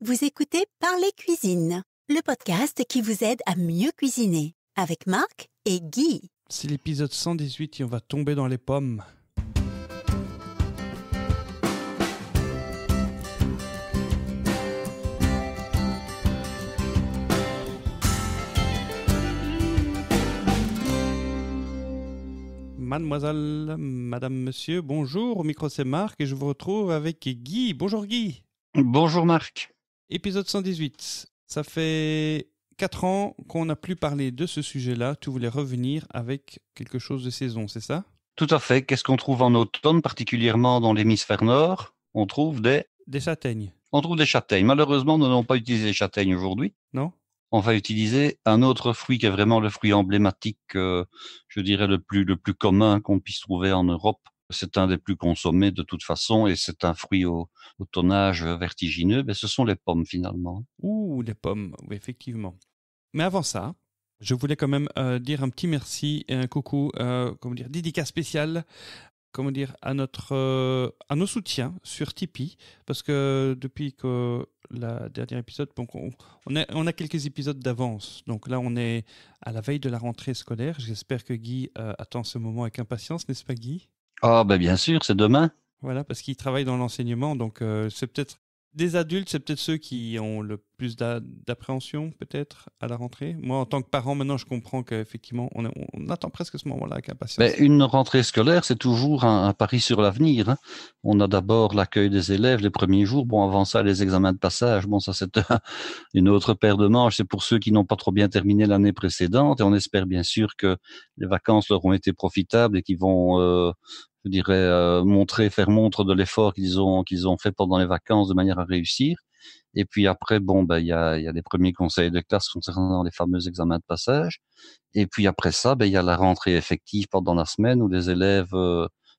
Vous écoutez Parler Cuisine, le podcast qui vous aide à mieux cuisiner, avec Marc et Guy. C'est l'épisode 118 et on va tomber dans les pommes. Mademoiselle, madame, monsieur, bonjour, au micro c'est Marc et je vous retrouve avec Guy. Bonjour Guy. Bonjour Marc. Épisode 118, ça fait 4 ans qu'on n'a plus parlé de ce sujet-là, tu voulais revenir avec quelque chose de saison, c'est ça? Tout à fait. Qu'est-ce qu'on trouve en automne, particulièrement dans l'hémisphère nord? On trouve des châtaignes. On trouve des châtaignes. Malheureusement, nous n'allons pas utiliser les châtaignes aujourd'hui. Non? On va utiliser un autre fruit qui est vraiment le fruit emblématique, je dirais le plus commun qu'on puisse trouver en Europe. C'est un des plus consommés de toute façon et c'est un fruit au tonnage vertigineux. Mais ce sont les pommes finalement. Ouh, les pommes, oui, effectivement. Mais avant ça, je voulais quand même dire un petit merci et un coucou, dédicace spéciale, à nos soutiens sur Tipeee, parce que depuis que le dernier épisode, donc on a quelques épisodes d'avance, donc là on est à la veille de la rentrée scolaire. J'espère que Guy attend ce moment avec impatience, n'est-ce pas Guy? Ah ben bien sûr, c'est demain. Voilà, parce qu'il travaille dans l'enseignement, donc c'est peut-être des adultes, c'est peut-être ceux qui ont le plus d'appréhension, peut-être, à la rentrée. Moi, en tant que parent, maintenant, je comprends qu'effectivement, on attend presque ce moment-là avec impatience. Ben, une rentrée scolaire, c'est toujours un pari sur l'avenir, hein. On a d'abord l'accueil des élèves les premiers jours. Bon, avant ça, les examens de passage. Bon, ça, c'est une autre paire de manches. C'est pour ceux qui n'ont pas trop bien terminé l'année précédente. Et on espère bien sûr que les vacances leur ont été profitables et qu'ils vont, faire montre de l'effort qu'ils ont fait pendant les vacances de manière à réussir. Et puis après, bon, il y a des premiers conseils de classe concernant les fameux examens de passage. Et puis après ça, il y a la rentrée effective pendant la semaine où les élèves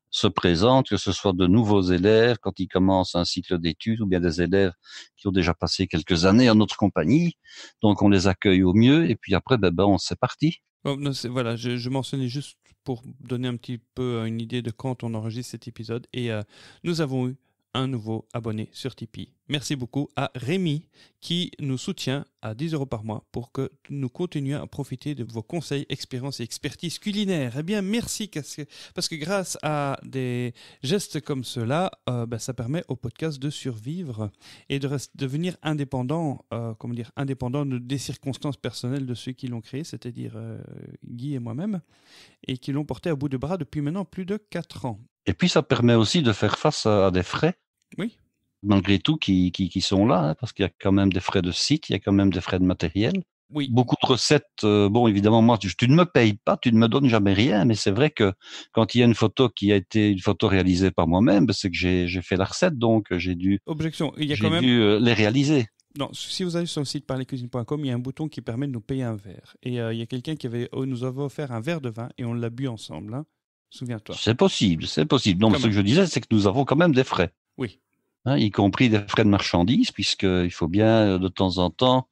se présentent, que ce soit de nouveaux élèves quand ils commencent un cycle d'études ou bien des élèves qui ont déjà passé quelques années en notre compagnie. Donc on les accueille au mieux et puis après, c'est parti. Oh, non, voilà, je mentionnais juste pour donner un petit peu une idée de quand on enregistre cet épisode. Et nous avons eu un nouveau abonné sur Tipeee. Merci beaucoup à Rémi qui nous soutient à 10 € par mois pour que nous continuions à profiter de vos conseils, expériences et expertise culinaire. Eh bien, merci parce que grâce à des gestes comme cela, ça permet au podcast de survivre et de devenir indépendant, indépendant des circonstances personnelles de ceux qui l'ont créé, c'est-à-dire Guy et moi-même, et qui l'ont porté à bout de bras depuis maintenant plus de 4 ans. Et puis ça permet aussi de faire face à des frais. Oui. Malgré tout, qui sont là, hein, parce qu'il y a quand même des frais de site, il y a quand même des frais de matériel. Oui. Beaucoup de recettes, évidemment, moi, tu ne me payes pas, tu ne me donnes jamais rien, mais c'est vrai que quand il y a une photo qui a été une photo réalisée par moi-même, c'est que j'ai fait la recette, donc j'ai dû les réaliser. Non, si vous allez sur le site parlercuisine.com, il y a un bouton qui permet de nous payer un verre. Et il y a quelqu'un qui nous avait offert un verre de vin et on l'a bu ensemble, hein. Souviens-toi. C'est possible. Non, mais ce que je disais, c'est que nous avons quand même des frais. Oui. Hein, y compris des frais de marchandises, puisqu'il faut bien, de temps en temps,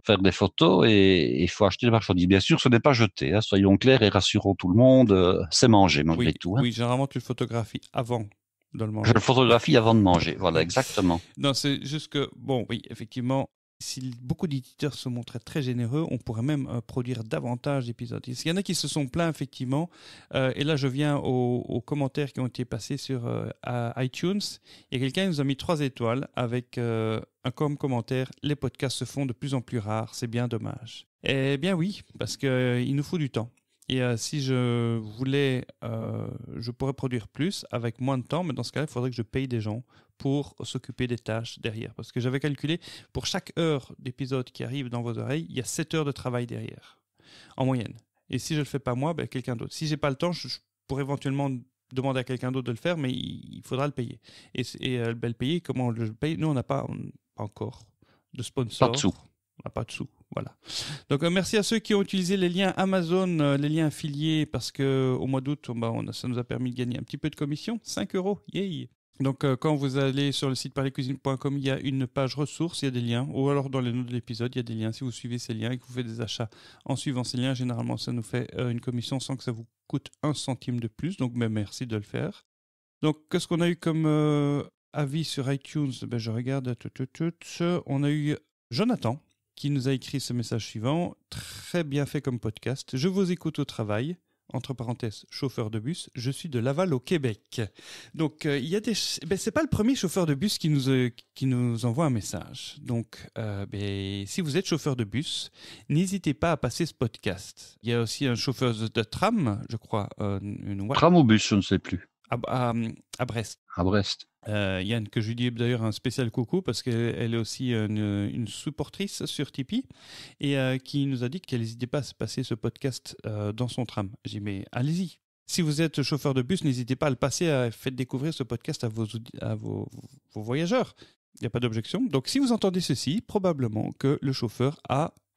faire des photos et il faut acheter des marchandises. Bien sûr, ce n'est pas jeté, hein, soyons clairs et rassurons tout le monde, c'est mangé malgré tout. Hein. Oui, généralement, tu le photographies avant de le manger. Je le photographie avant de manger, voilà, exactement. Non, c'est juste que, oui, effectivement, si beaucoup d'éditeurs se montraient très généreux, on pourrait même produire davantage d'épisodes. Il y en a qui se sont plaints, effectivement, et là je viens aux commentaires qui ont été passés sur iTunes. Il y a quelqu'un qui nous a mis 3 étoiles avec un commentaire « Les podcasts se font de plus en plus rares, c'est bien dommage ». Eh bien oui, parce qu'il nous faut du temps. Et si je voulais, je pourrais produire plus avec moins de temps, mais dans ce cas-là, il faudrait que je paye des gens pour s'occuper des tâches derrière. Parce que j'avais calculé, pour chaque heure d'épisode qui arrive dans vos oreilles, il y a 7 heures de travail derrière, en moyenne. Et si je ne le fais pas moi, quelqu'un d'autre. Si je n'ai pas le temps, je pourrais éventuellement demander à quelqu'un d'autre de le faire, mais il faudra le payer. Et le payer, comment on le paye? Nous, on n'a pas encore de sponsor. Pas de sous. On n'a pas de sous, voilà. Donc merci à ceux qui ont utilisé les liens Amazon, les liens affiliés, parce qu'au mois d'août, ça nous a permis de gagner un petit peu de commission, 5 €, yay. Donc quand vous allez sur le site parlercuisine.com, il y a une page ressources, il y a des liens, ou alors dans les notes de l'épisode, il y a des liens. Si vous suivez ces liens et que vous faites des achats en suivant ces liens, généralement ça nous fait une commission sans que ça vous coûte 1 centime de plus, donc merci de le faire. Donc qu'est-ce qu'on a eu comme avis sur iTunes, je regarde. On a eu Jonathan qui nous a écrit ce message suivant. Très bien fait comme podcast. Je vous écoute au travail. Entre parenthèses, chauffeur de bus. Je suis de Laval au Québec. Donc, il y a c'est pas le premier chauffeur de bus qui nous envoie un message. Donc, si vous êtes chauffeur de bus, n'hésitez pas à passer ce podcast. Il y a aussi un chauffeur de tram, je crois. Tram ou bus, je ne sais plus. À Brest. À Brest. Yann, que je lui dis d'ailleurs un spécial coucou parce qu'elle est aussi une supportrice sur Tipeee et qui nous a dit qu'elle n'hésitait pas à se passer ce podcast dans son tram. J'ai dit mais allez-y. Si vous êtes chauffeur de bus, n'hésitez pas à le passer, faites découvrir ce podcast à vos voyageurs. Il n'y a pas d'objection. Donc si vous entendez ceci, probablement que le chauffeur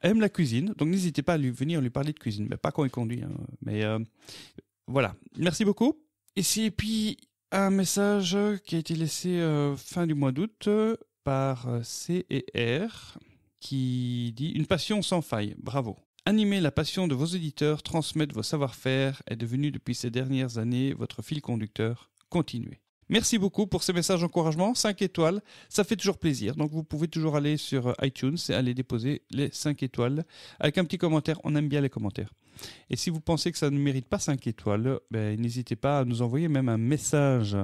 aime la cuisine. Donc n'hésitez pas à venir lui parler de cuisine, mais pas quand il conduit. Hein. Mais voilà. Merci beaucoup. Et puis un message qui a été laissé fin du mois d'août par C&R qui dit « Une passion sans faille, bravo. Animer la passion de vos auditeurs, transmettre vos savoir-faire est devenu depuis ces dernières années votre fil conducteur. Continuez. » Merci beaucoup pour ces messages d'encouragement. 5 étoiles, ça fait toujours plaisir. Donc vous pouvez toujours aller sur iTunes et aller déposer les 5 étoiles avec un petit commentaire. On aime bien les commentaires. Et si vous pensez que ça ne mérite pas 5 étoiles, n'hésitez pas à nous envoyer même un message.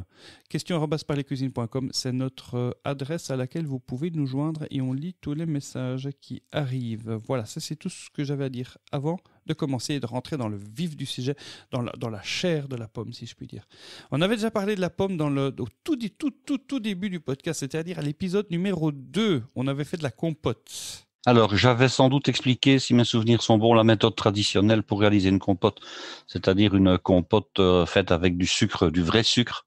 question@parlescuisines.com, c'est notre adresse à laquelle vous pouvez nous joindre et on lit tous les messages qui arrivent. Voilà, ça c'est tout ce que j'avais à dire avant de commencer et de rentrer dans le vif du sujet, dans la chair de la pomme, si je puis dire. On avait déjà parlé de la pomme au tout début du podcast, c'est-à-dire à l'épisode numéro 2. On avait fait de la compote. Alors, j'avais sans doute expliqué, si mes souvenirs sont bons, la méthode traditionnelle pour réaliser une compote, c'est-à-dire une compote faite avec du sucre, du vrai sucre,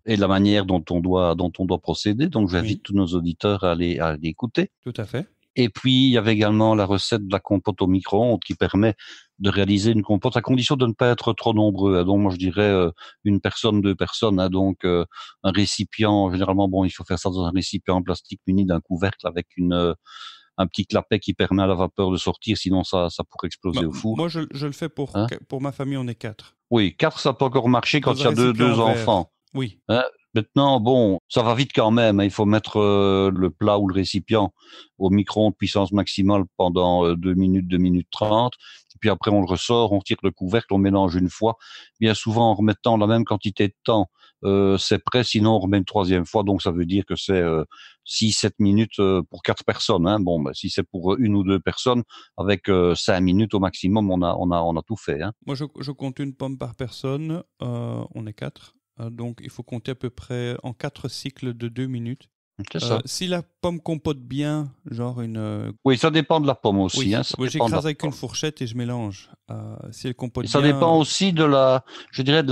et la manière dont on doit procéder. Donc, j'invite tous nos auditeurs à aller écouter. Tout à fait. Et puis, il y avait également la recette de la compote au micro-ondes qui permet de réaliser une compote à condition de ne pas être trop nombreux. Donc, moi, je dirais une personne, 2 personnes. Donc, un récipient, généralement, il faut faire ça dans un récipient en plastique muni d'un couvercle avec un petit clapet qui permet à la vapeur de sortir, sinon ça pourrait exploser au four. Moi, je le fais pour ma famille, on est 4. Oui, 4, ça peut encore marcher quand il y a deux enfants. Oui. Maintenant, ça va vite quand même. Il faut mettre le plat ou le récipient au micro-ondes puissance maximale pendant 2 minutes, 2 minutes 30. Et puis après, on le ressort, on tire le couvercle, on mélange une fois. Bien souvent, en remettant la même quantité de temps, c'est prêt. Sinon, on remet une 3e fois. Donc, ça veut dire que c'est 6-7 minutes pour 4 personnes. Hein. Si c'est pour 1 ou 2 personnes, avec 5 minutes au maximum, on a tout fait. Hein. Moi, je compte une pomme par personne. On est 4. Donc, il faut compter à peu près en 4 cycles de 2 minutes. C'est ça. Si la pomme compote bien, genre une... Oui, ça dépend de la pomme aussi. Oui, hein, j'écrase avec une fourchette et je mélange. Si elle compote ça bien... dépend aussi de la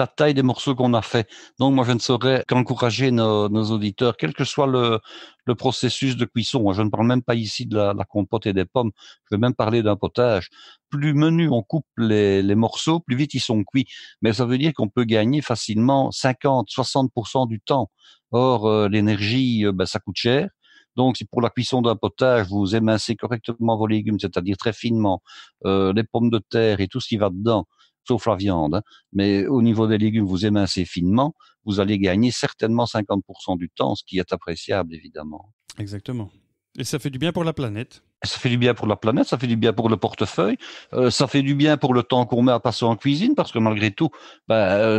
taille des morceaux qu'on a fait. Donc, moi, je ne saurais qu'encourager nos auditeurs, quel que soit le processus de cuisson. Je ne parle même pas ici de la compote et des pommes. Je vais même parler d'un potage. Plus menu on coupe les morceaux, plus vite ils sont cuits. Mais ça veut dire qu'on peut gagner facilement 50-60% du temps. Or, l'énergie, ça coûte cher. Donc, si pour la cuisson d'un potage, vous émincez correctement vos légumes, c'est-à-dire très finement, les pommes de terre et tout ce qui va dedans, sauf la viande, hein. Mais au niveau des légumes, vous émincez finement, vous allez gagner certainement 50% du temps, ce qui est appréciable, évidemment. Exactement. Et ça fait du bien pour la planète. Ça fait du bien pour la planète, ça fait du bien pour le portefeuille, ça fait du bien pour le temps qu'on met à passer en cuisine, parce que malgré tout,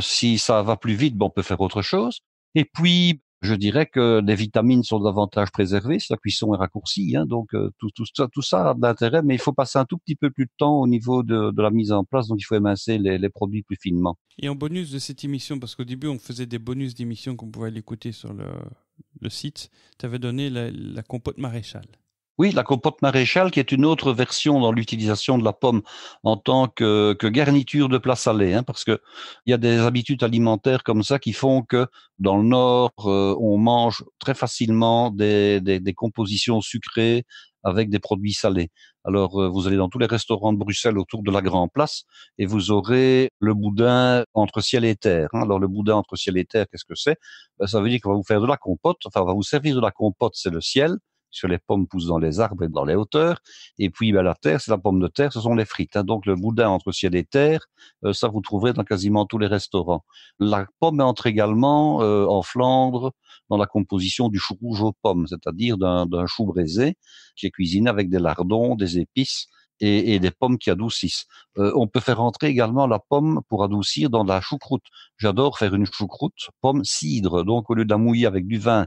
si ça va plus vite, on peut faire autre chose. Et puis, je dirais que les vitamines sont davantage préservées si la cuisson est raccourcie. Hein, donc, tout ça a de l'intérêt, mais il faut passer un tout petit peu plus de temps au niveau de la mise en place. Donc, il faut émincer les produits plus finement. Et en bonus de cette émission, parce qu'au début, on faisait des bonus d'émissions qu'on pouvait l'écouter sur le site, tu avais donné la compote maréchale. Oui, la compote maréchale, qui est une autre version dans l'utilisation de la pomme en tant que garniture de plats salés, hein, parce que il y a des habitudes alimentaires comme ça qui font que dans le Nord, on mange très facilement des compositions sucrées avec des produits salés. Alors, vous allez dans tous les restaurants de Bruxelles autour de la Grand Place et vous aurez le boudin entre ciel et terre. Hein. Alors, le boudin entre ciel et terre, qu'est-ce que c'est? Ça veut dire qu'on va vous faire de la compote, on va vous servir de la compote, c'est le ciel. puisque les pommes poussent dans les arbres et dans les hauteurs. Et puis la terre, c'est la pomme de terre, ce sont les frites. Donc le boudin entre ciel et terre, ça vous trouverez dans quasiment tous les restaurants. La pomme entre également en Flandre dans la composition du chou rouge aux pommes, c'est-à-dire d'un chou braisé qui est cuisiné avec des lardons, des épices et des pommes qui adoucissent. On peut faire entrer également la pomme pour adoucir dans de la choucroute. J'adore faire une choucroute pomme cidre. Donc au lieu de la mouiller avec du vin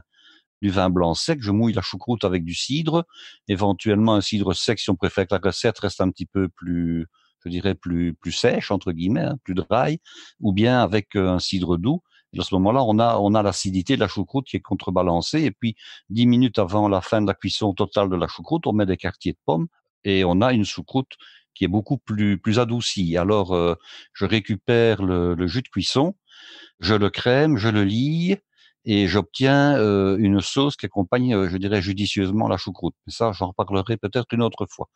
blanc sec, je mouille la choucroute avec du cidre, éventuellement un cidre sec si on préfère que la recette reste un petit peu plus, je dirais plus sèche entre guillemets, plus dry, ou bien avec un cidre doux. Et à ce moment-là, on a l'acidité de la choucroute qui est contrebalancée. Et puis 10 minutes avant la fin de la cuisson totale de la choucroute, on met des quartiers de pommes et on a une choucroute qui est beaucoup plus adoucie. Alors je récupère le jus de cuisson, je le crème, je le lie et j'obtiens une sauce qui accompagne, je dirais, judicieusement la choucroute. Mais ça, j'en reparlerai peut-être une autre fois.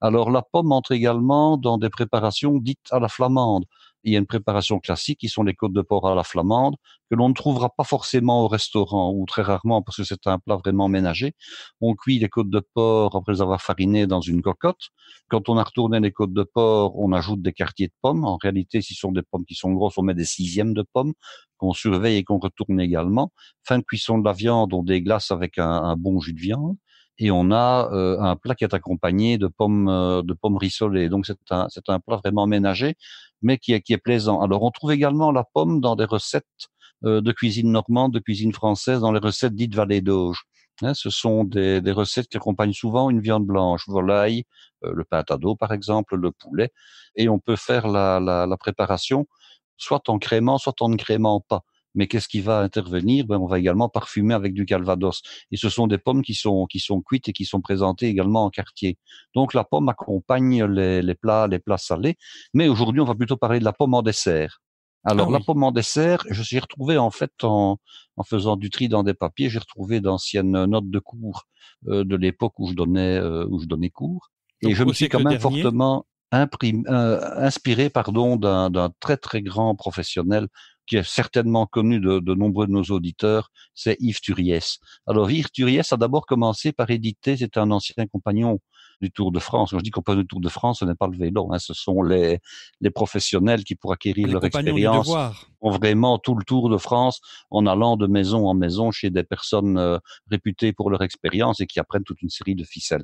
Alors la pomme entre également dans des préparations dites à la flamande. Il y a une préparation classique qui sont les côtes de porc à la flamande que l'on ne trouvera pas forcément au restaurant ou très rarement parce que c'est un plat vraiment ménager. On cuit les côtes de porc après les avoir farinées dans une cocotte. Quand on a retourné les côtes de porc, on ajoute des quartiers de pommes. En réalité, si ce sont des pommes qui sont grosses, on met des sixièmes de pommes qu'on surveille et qu'on retourne également. Fin de cuisson de la viande, on déglace avec un bon jus de viande. Et on a un plat qui est accompagné de pommes rissolées. Donc c'est un plat vraiment ménager, mais qui est plaisant. Alors on trouve également la pomme dans des recettes de cuisine normande, de cuisine française, dans les recettes dites vallée d'Auge. Ce sont des recettes qui accompagnent souvent une viande blanche, volaille, le pintado par exemple, le poulet, et on peut faire la préparation soit en crémant, soit en ne crémant pas. Mais qu'est-ce qui va intervenir? On va également parfumer avec du calvados. Et ce sont des pommes qui sont cuites et qui sont présentées également en quartier. Donc la pomme accompagne les plats salés. Mais aujourd'hui, on va plutôt parler de la pomme en dessert. Alors la pomme en dessert, j'ai retrouvé en fait en faisant du tri dans des papiers, j'ai retrouvé d'anciennes notes de cours de l'époque où je donnais cours. Donc, et je me suis quand même dernier. fortement inspiré d'un très très grand professionnel qui est certainement connu de nombreux de nos auditeurs, c'est Yves Turiès. Alors Yves Turiès a d'abord commencé par éditer, c'était un ancien compagnon du Tour de France. Quand je dis compagnon du Tour de France, ce n'est pas le vélo, ce sont les professionnels qui, pour acquérir leur expérience, ont vraiment tout le Tour de France en allant de maison en maison chez des personnes réputées pour leur expérience et qui apprennent toute une série de ficelles.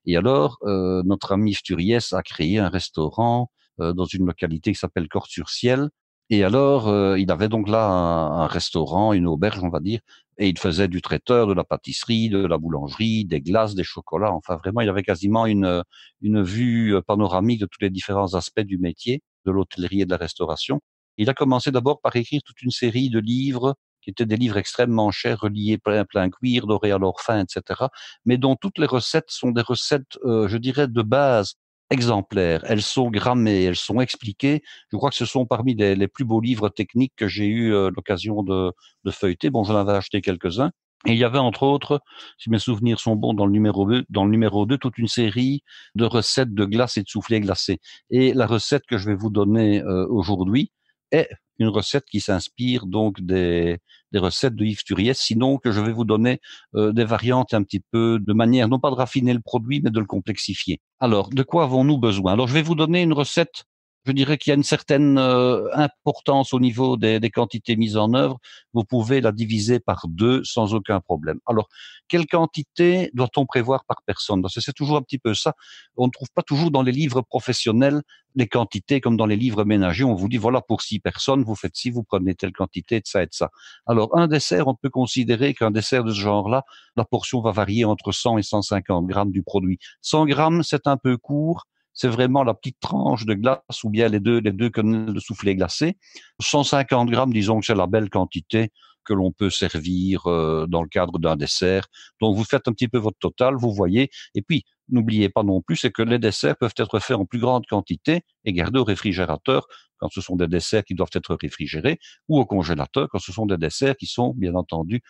Et alors, notre ami Yves Turiès a créé un restaurant dans une localité qui s'appelle Corps-sur-Ciel. Et alors, il avait donc là un restaurant, une auberge, on va dire, et il faisait du traiteur, de la pâtisserie, de la boulangerie, des glaces, des chocolats. Enfin, vraiment, il avait quasiment une vue panoramique de tous les différents aspects du métier, de l'hôtellerie et de la restauration. Il a commencé d'abord par écrire toute une série de livres qui étaient des livres extrêmement chers, reliés plein cuir, dorés à leur fin, etc., mais dont toutes les recettes sont des recettes, je dirais, de base, exemplaires. Elles sont grammées, elles sont expliquées. Je crois que ce sont parmi les plus beaux livres techniques que j'ai eu l'occasion de feuilleter. Bon, j'en avais acheté quelques-uns. Et il y avait entre autres, si mes souvenirs sont bons, dans le numéro 2, toute une série de recettes de glace et de soufflés glacés. Et la recette que je vais vous donner aujourd'hui est une recette qui s'inspire donc des recettes de Yves Turiès, sinon que je vais vous donner des variantes un petit peu de manière, non pas de raffiner le produit, mais de le complexifier. Alors, de quoi avons-nous besoin? Alors, je vais vous donner une recette, je dirais qu'il y a une certaine importance au niveau des quantités mises en œuvre. Vous pouvez la diviser par 2 sans aucun problème. Alors, quelle quantité doit-on prévoir par personne? Parce que c'est toujours un petit peu ça. On ne trouve pas toujours dans les livres professionnels les quantités comme dans les livres ménagers. On vous dit, voilà, pour 6 personnes, vous faites ci, vous prenez telle quantité de ça et de ça. Alors, un dessert, on peut considérer qu'un dessert de ce genre-là, la portion va varier entre 100 et 150 grammes du produit. 100 grammes, c'est un peu court. C'est vraiment la petite tranche de glace ou bien les deux quenelles de soufflé glacé. 150 grammes, disons que c'est la belle quantité que l'on peut servir dans le cadre d'un dessert. Donc, vous faites un petit peu votre total, vous voyez. Et puis, n'oubliez pas non plus, c'est que les desserts peuvent être faits en plus grande quantité et gardés au réfrigérateur quand ce sont des desserts qui doivent être réfrigérés, ou au congélateur quand ce sont des desserts qui sont, bien entendu,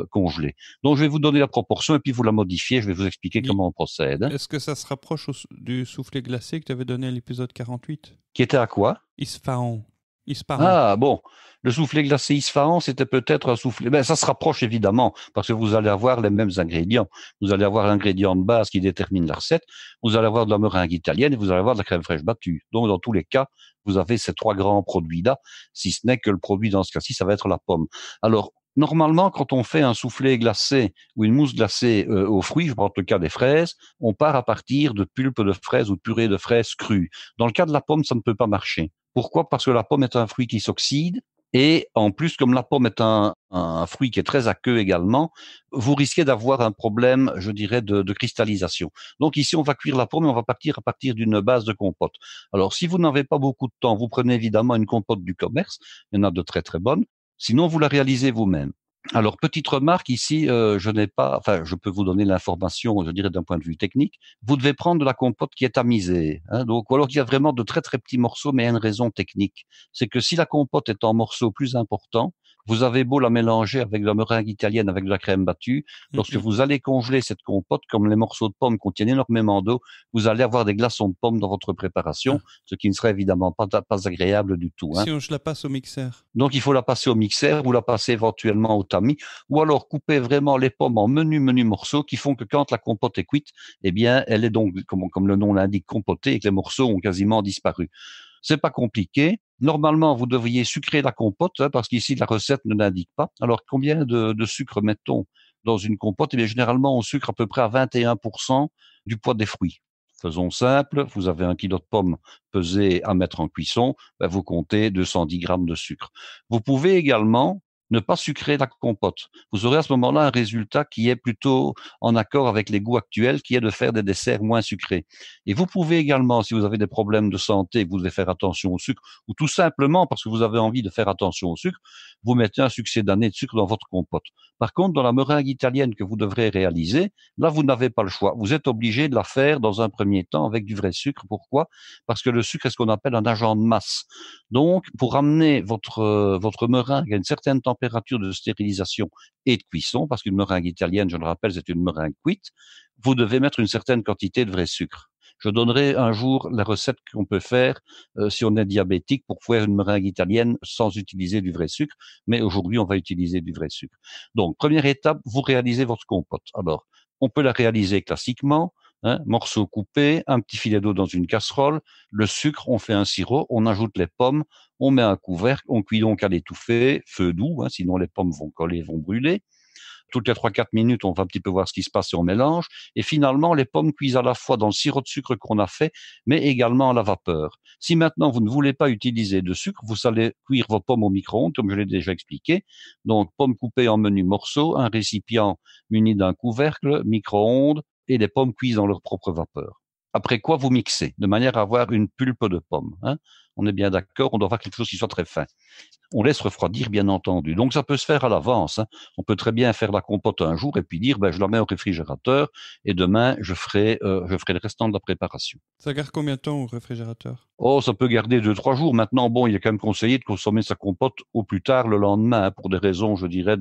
congelés. Donc, je vais vous donner la proportion et puis vous la modifiez. Je vais vous expliquer comment on procède. Est-ce que ça se rapproche du soufflé glacé que tu avais donné à l'épisode 48? Qui était à quoi? Isfahan. Ispahan. Ah, bon. Le soufflé glacé Ispahan, c'était peut-être un soufflé. Ben, ça se rapproche évidemment, parce que vous allez avoir les mêmes ingrédients. Vous allez avoir l'ingrédient de base qui détermine la recette. Vous allez avoir de la meringue italienne et vous allez avoir de la crème fraîche battue. Donc, dans tous les cas, vous avez ces trois grands produits-là, si ce n'est que le produit dans ce cas-ci, ça va être la pomme. Alors, normalement, quand on fait un soufflé glacé ou une mousse glacée aux fruits, je prends le cas des fraises, on part à partir de pulpe de fraises ou de purée de fraises crues. Dans le cas de la pomme, ça ne peut pas marcher. Pourquoi? Parce que la pomme est un fruit qui s'oxyde. Et en plus, comme la pomme est un fruit qui est très aqueux également, vous risquez d'avoir un problème, je dirais, de cristallisation. Donc ici, on va cuire la pomme et on va partir à partir d'une base de compote. Alors, si vous n'avez pas beaucoup de temps, vous prenez évidemment une compote du commerce. Il y en a de très très bonnes. Sinon, vous la réalisez vous-même. Alors, petite remarque ici, je peux vous donner l'information, je dirais d'un point de vue technique. Vous devez prendre de la compote qui est tamisée, hein, donc, ou alors il y a vraiment de très très petits morceaux, mais il y a une raison technique. C'est que si la compote est en morceaux plus importants, vous avez beau la mélanger avec de la meringue italienne, avec de la crème battue, lorsque vous allez congeler cette compote, comme les morceaux de pommes contiennent énormément d'eau, vous allez avoir des glaçons de pommes dans votre préparation, ce qui ne serait évidemment pas agréable du tout. Hein. Si je la passe au mixeur. Donc, il faut la passer au mixeur ou la passer éventuellement au tamis ou alors couper vraiment les pommes en menus morceaux qui font que quand la compote est cuite, eh bien, elle est donc, comme le nom l'indique, compotée et que les morceaux ont quasiment disparu. C'est pas compliqué. Normalement, vous devriez sucrer la compote, hein, parce qu'ici, la recette ne l'indique pas. Alors, combien de sucre met-on dans une compote? Eh bien, généralement, on sucre à peu près à 21% du poids des fruits. Faisons simple, vous avez 1 kilo de pommes pesées à mettre en cuisson, ben vous comptez 210 grammes de sucre. Vous pouvez également ne pas sucrer la compote. Vous aurez à ce moment-là un résultat qui est plutôt en accord avec les goûts actuels, qui est de faire des desserts moins sucrés. Et vous pouvez également, si vous avez des problèmes de santé, que vous devez faire attention au sucre, ou tout simplement parce que vous avez envie de faire attention au sucre, vous mettez un succédané de sucre dans votre compote. Par contre, dans la meringue italienne que vous devrez réaliser, là, vous n'avez pas le choix. Vous êtes obligé de la faire dans un premier temps avec du vrai sucre. Pourquoi? Parce que le sucre est ce qu'on appelle un agent de masse. Donc, pour amener votre meringue à une certaine température de stérilisation et de cuisson, parce qu'une meringue italienne, je le rappelle, c'est une meringue cuite, vous devez mettre une certaine quantité de vrai sucre. Je donnerai un jour la recette qu'on peut faire si on est diabétique pour faire une meringue italienne sans utiliser du vrai sucre, mais aujourd'hui, on va utiliser du vrai sucre. Donc, première étape, vous réalisez votre compote. Alors, on peut la réaliser classiquement, hein, morceaux coupés, un petit filet d'eau dans une casserole, le sucre, on fait un sirop, on ajoute les pommes, on met un couvercle, on cuit donc à l'étouffée, feu doux, hein, sinon les pommes vont coller, vont brûler. Toutes les 3-4 minutes, on va un petit peu voir ce qui se passe et on mélange. Et finalement, les pommes cuisent à la fois dans le sirop de sucre qu'on a fait, mais également à la vapeur. Si maintenant vous ne voulez pas utiliser de sucre, vous allez cuire vos pommes au micro-ondes, comme je l'ai déjà expliqué. Donc, pommes coupées en menus morceaux, un récipient muni d'un couvercle, micro-ondes, et les pommes cuisent dans leur propre vapeur. Après quoi, vous mixez, de manière à avoir une pulpe de pommes. Hein. On est bien d'accord, on doit avoir quelque chose qui soit très fin. On laisse refroidir, bien entendu. Donc, ça peut se faire à l'avance. Hein. On peut très bien faire la compote un jour et puis dire, je la mets au réfrigérateur et demain, je ferai le restant de la préparation. Ça garde combien de temps au réfrigérateur? Oh, ça peut garder 2-3 jours. Maintenant, bon, il est quand même conseillé de consommer sa compote au plus tard le lendemain, hein, pour des raisons, je dirais,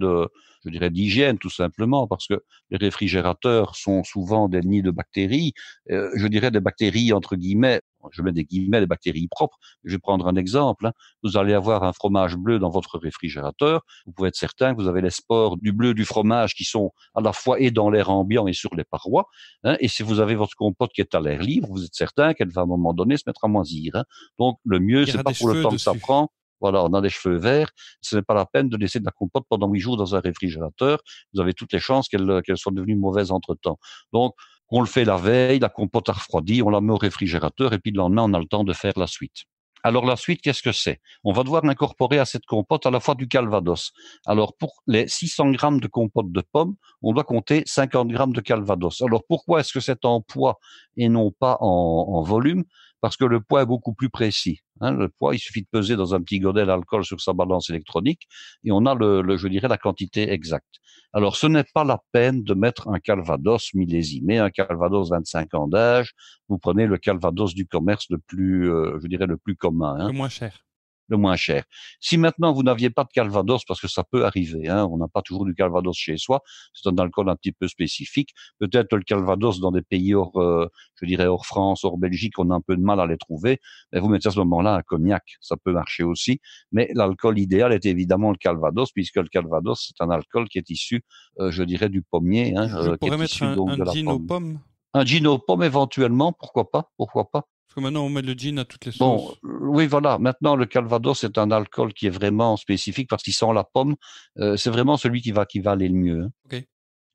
d'hygiène, tout simplement, parce que les réfrigérateurs sont souvent des nids de bactéries. Je dirais des bactéries, entre guillemets, je mets des guillemets, des bactéries propres. Je vais prendre un exemple. Hein. Vous allez avoir un fromage bleu dans votre réfrigérateur. Vous pouvez être certain que vous avez les spores du bleu du fromage qui sont à la fois et dans l'air ambiant et sur les parois. Hein. Et si vous avez votre compote qui est à l'air libre, vous êtes certain qu'elle va à un moment donné se mettre à moisir. Hein. Donc, le mieux, c'est pas pour le temps que ça prend. Voilà, on a des cheveux verts. Ce n'est pas la peine de laisser de la compote pendant 8 jours dans un réfrigérateur. Vous avez toutes les chances qu'elle soit devenue mauvaise entre-temps. Donc, on le fait la veille, la compote a refroidi, on la met au réfrigérateur et puis le lendemain, on a le temps de faire la suite. Alors la suite, qu'est-ce que c'est? On va devoir incorporer à cette compote à la fois du calvados. Alors pour les 600 grammes de compote de pommes, on doit compter 50 grammes de calvados. Alors pourquoi est-ce que c'est en poids et non pas en volume? Parce que le poids est beaucoup plus précis. Hein, le poids, il suffit de peser dans un petit godet l'alcool sur sa balance électronique et on a je dirais, la quantité exacte. Alors, ce n'est pas la peine de mettre un calvados millésimé, un calvados 25 ans d'âge. Vous prenez le calvados du commerce le plus, je dirais, le plus commun. Hein. Le moins cher. le moins cher. Si maintenant vous n'aviez pas de Calvados, parce que ça peut arriver, hein, on n'a pas toujours du Calvados chez soi, c'est un alcool un petit peu spécifique. Peut-être le Calvados dans des pays je dirais hors France, hors Belgique, on a un peu de mal à les trouver. Mais vous mettez à ce moment-là un cognac, ça peut marcher aussi. Mais l'alcool idéal est évidemment le Calvados, puisque le Calvados c'est un alcool qui est issu, je dirais, du pommier, hein, Je qui pourrais est mettre issu donc de un la gin aux pomme. pommes. Un gin aux pommes éventuellement, pourquoi pas. Parce que maintenant, on met le gin à toutes les Bon, sauces. oui, voilà. Maintenant, le Calvados, c'est un alcool qui est vraiment spécifique parce qu'il sent la pomme. C'est vraiment celui qui va aller le mieux, hein. Ok.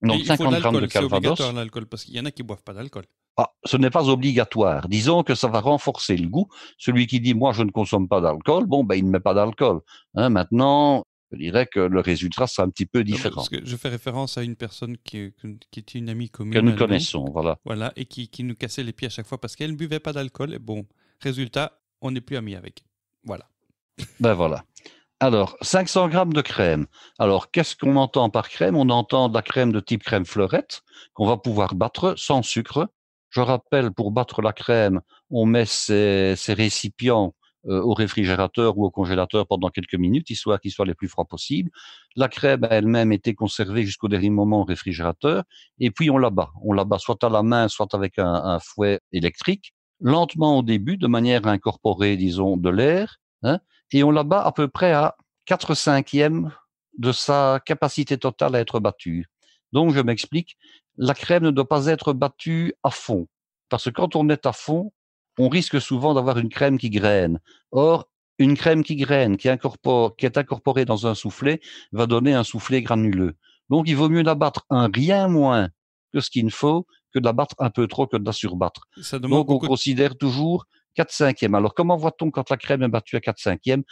Donc, Et il faut de 50 grammes de l'alcool, c'est obligatoire Calvados. l'alcool, parce qu'il y en a qui boivent pas d'alcool. Ah, ce n'est pas obligatoire. Disons que ça va renforcer le goût. Celui qui dit, moi, je ne consomme pas d'alcool, bon, ben, il ne met pas d'alcool. Hein, maintenant, je dirais que le résultat sera un petit peu différent. Parce que je fais référence à une personne qui était une amie Que commune nous à nous. connaissons, voilà. Voilà, et qui nous cassait les pieds à chaque fois parce qu'elle ne buvait pas d'alcool. Et bon, résultat, on n'est plus amis avec. Voilà. Ben voilà. Alors, 500 grammes de crème. Alors, qu'est-ce qu'on entend par crème? On entend de la crème de type crème fleurette qu'on va pouvoir battre sans sucre. Je rappelle, pour battre la crème, on met ces récipients au réfrigérateur ou au congélateur pendant quelques minutes, histoire qu'ils soient les plus froids possibles. La crème a elle-même été conservée jusqu'au dernier moment au réfrigérateur, et puis on la bat. On la bat soit à la main, soit avec un fouet électrique, lentement au début, de manière à incorporer, disons, de l'air, hein, et on la bat à peu près à 4/5 de sa capacité totale à être battue. Donc, je m'explique, la crème ne doit pas être battue à fond, parce que quand on est à fond, on risque souvent d'avoir une crème qui graine. Or, une crème qui graine, qui est incorporée dans un soufflet, va donner un soufflet granuleux. Donc, il vaut mieux la battre un rien moins que ce qu'il ne faut, que de la battre un peu trop, que de la surbattre. Ça demande Donc, on beaucoup considère toujours 4/5. Alors, comment voit-on quand la crème est battue à 4/5?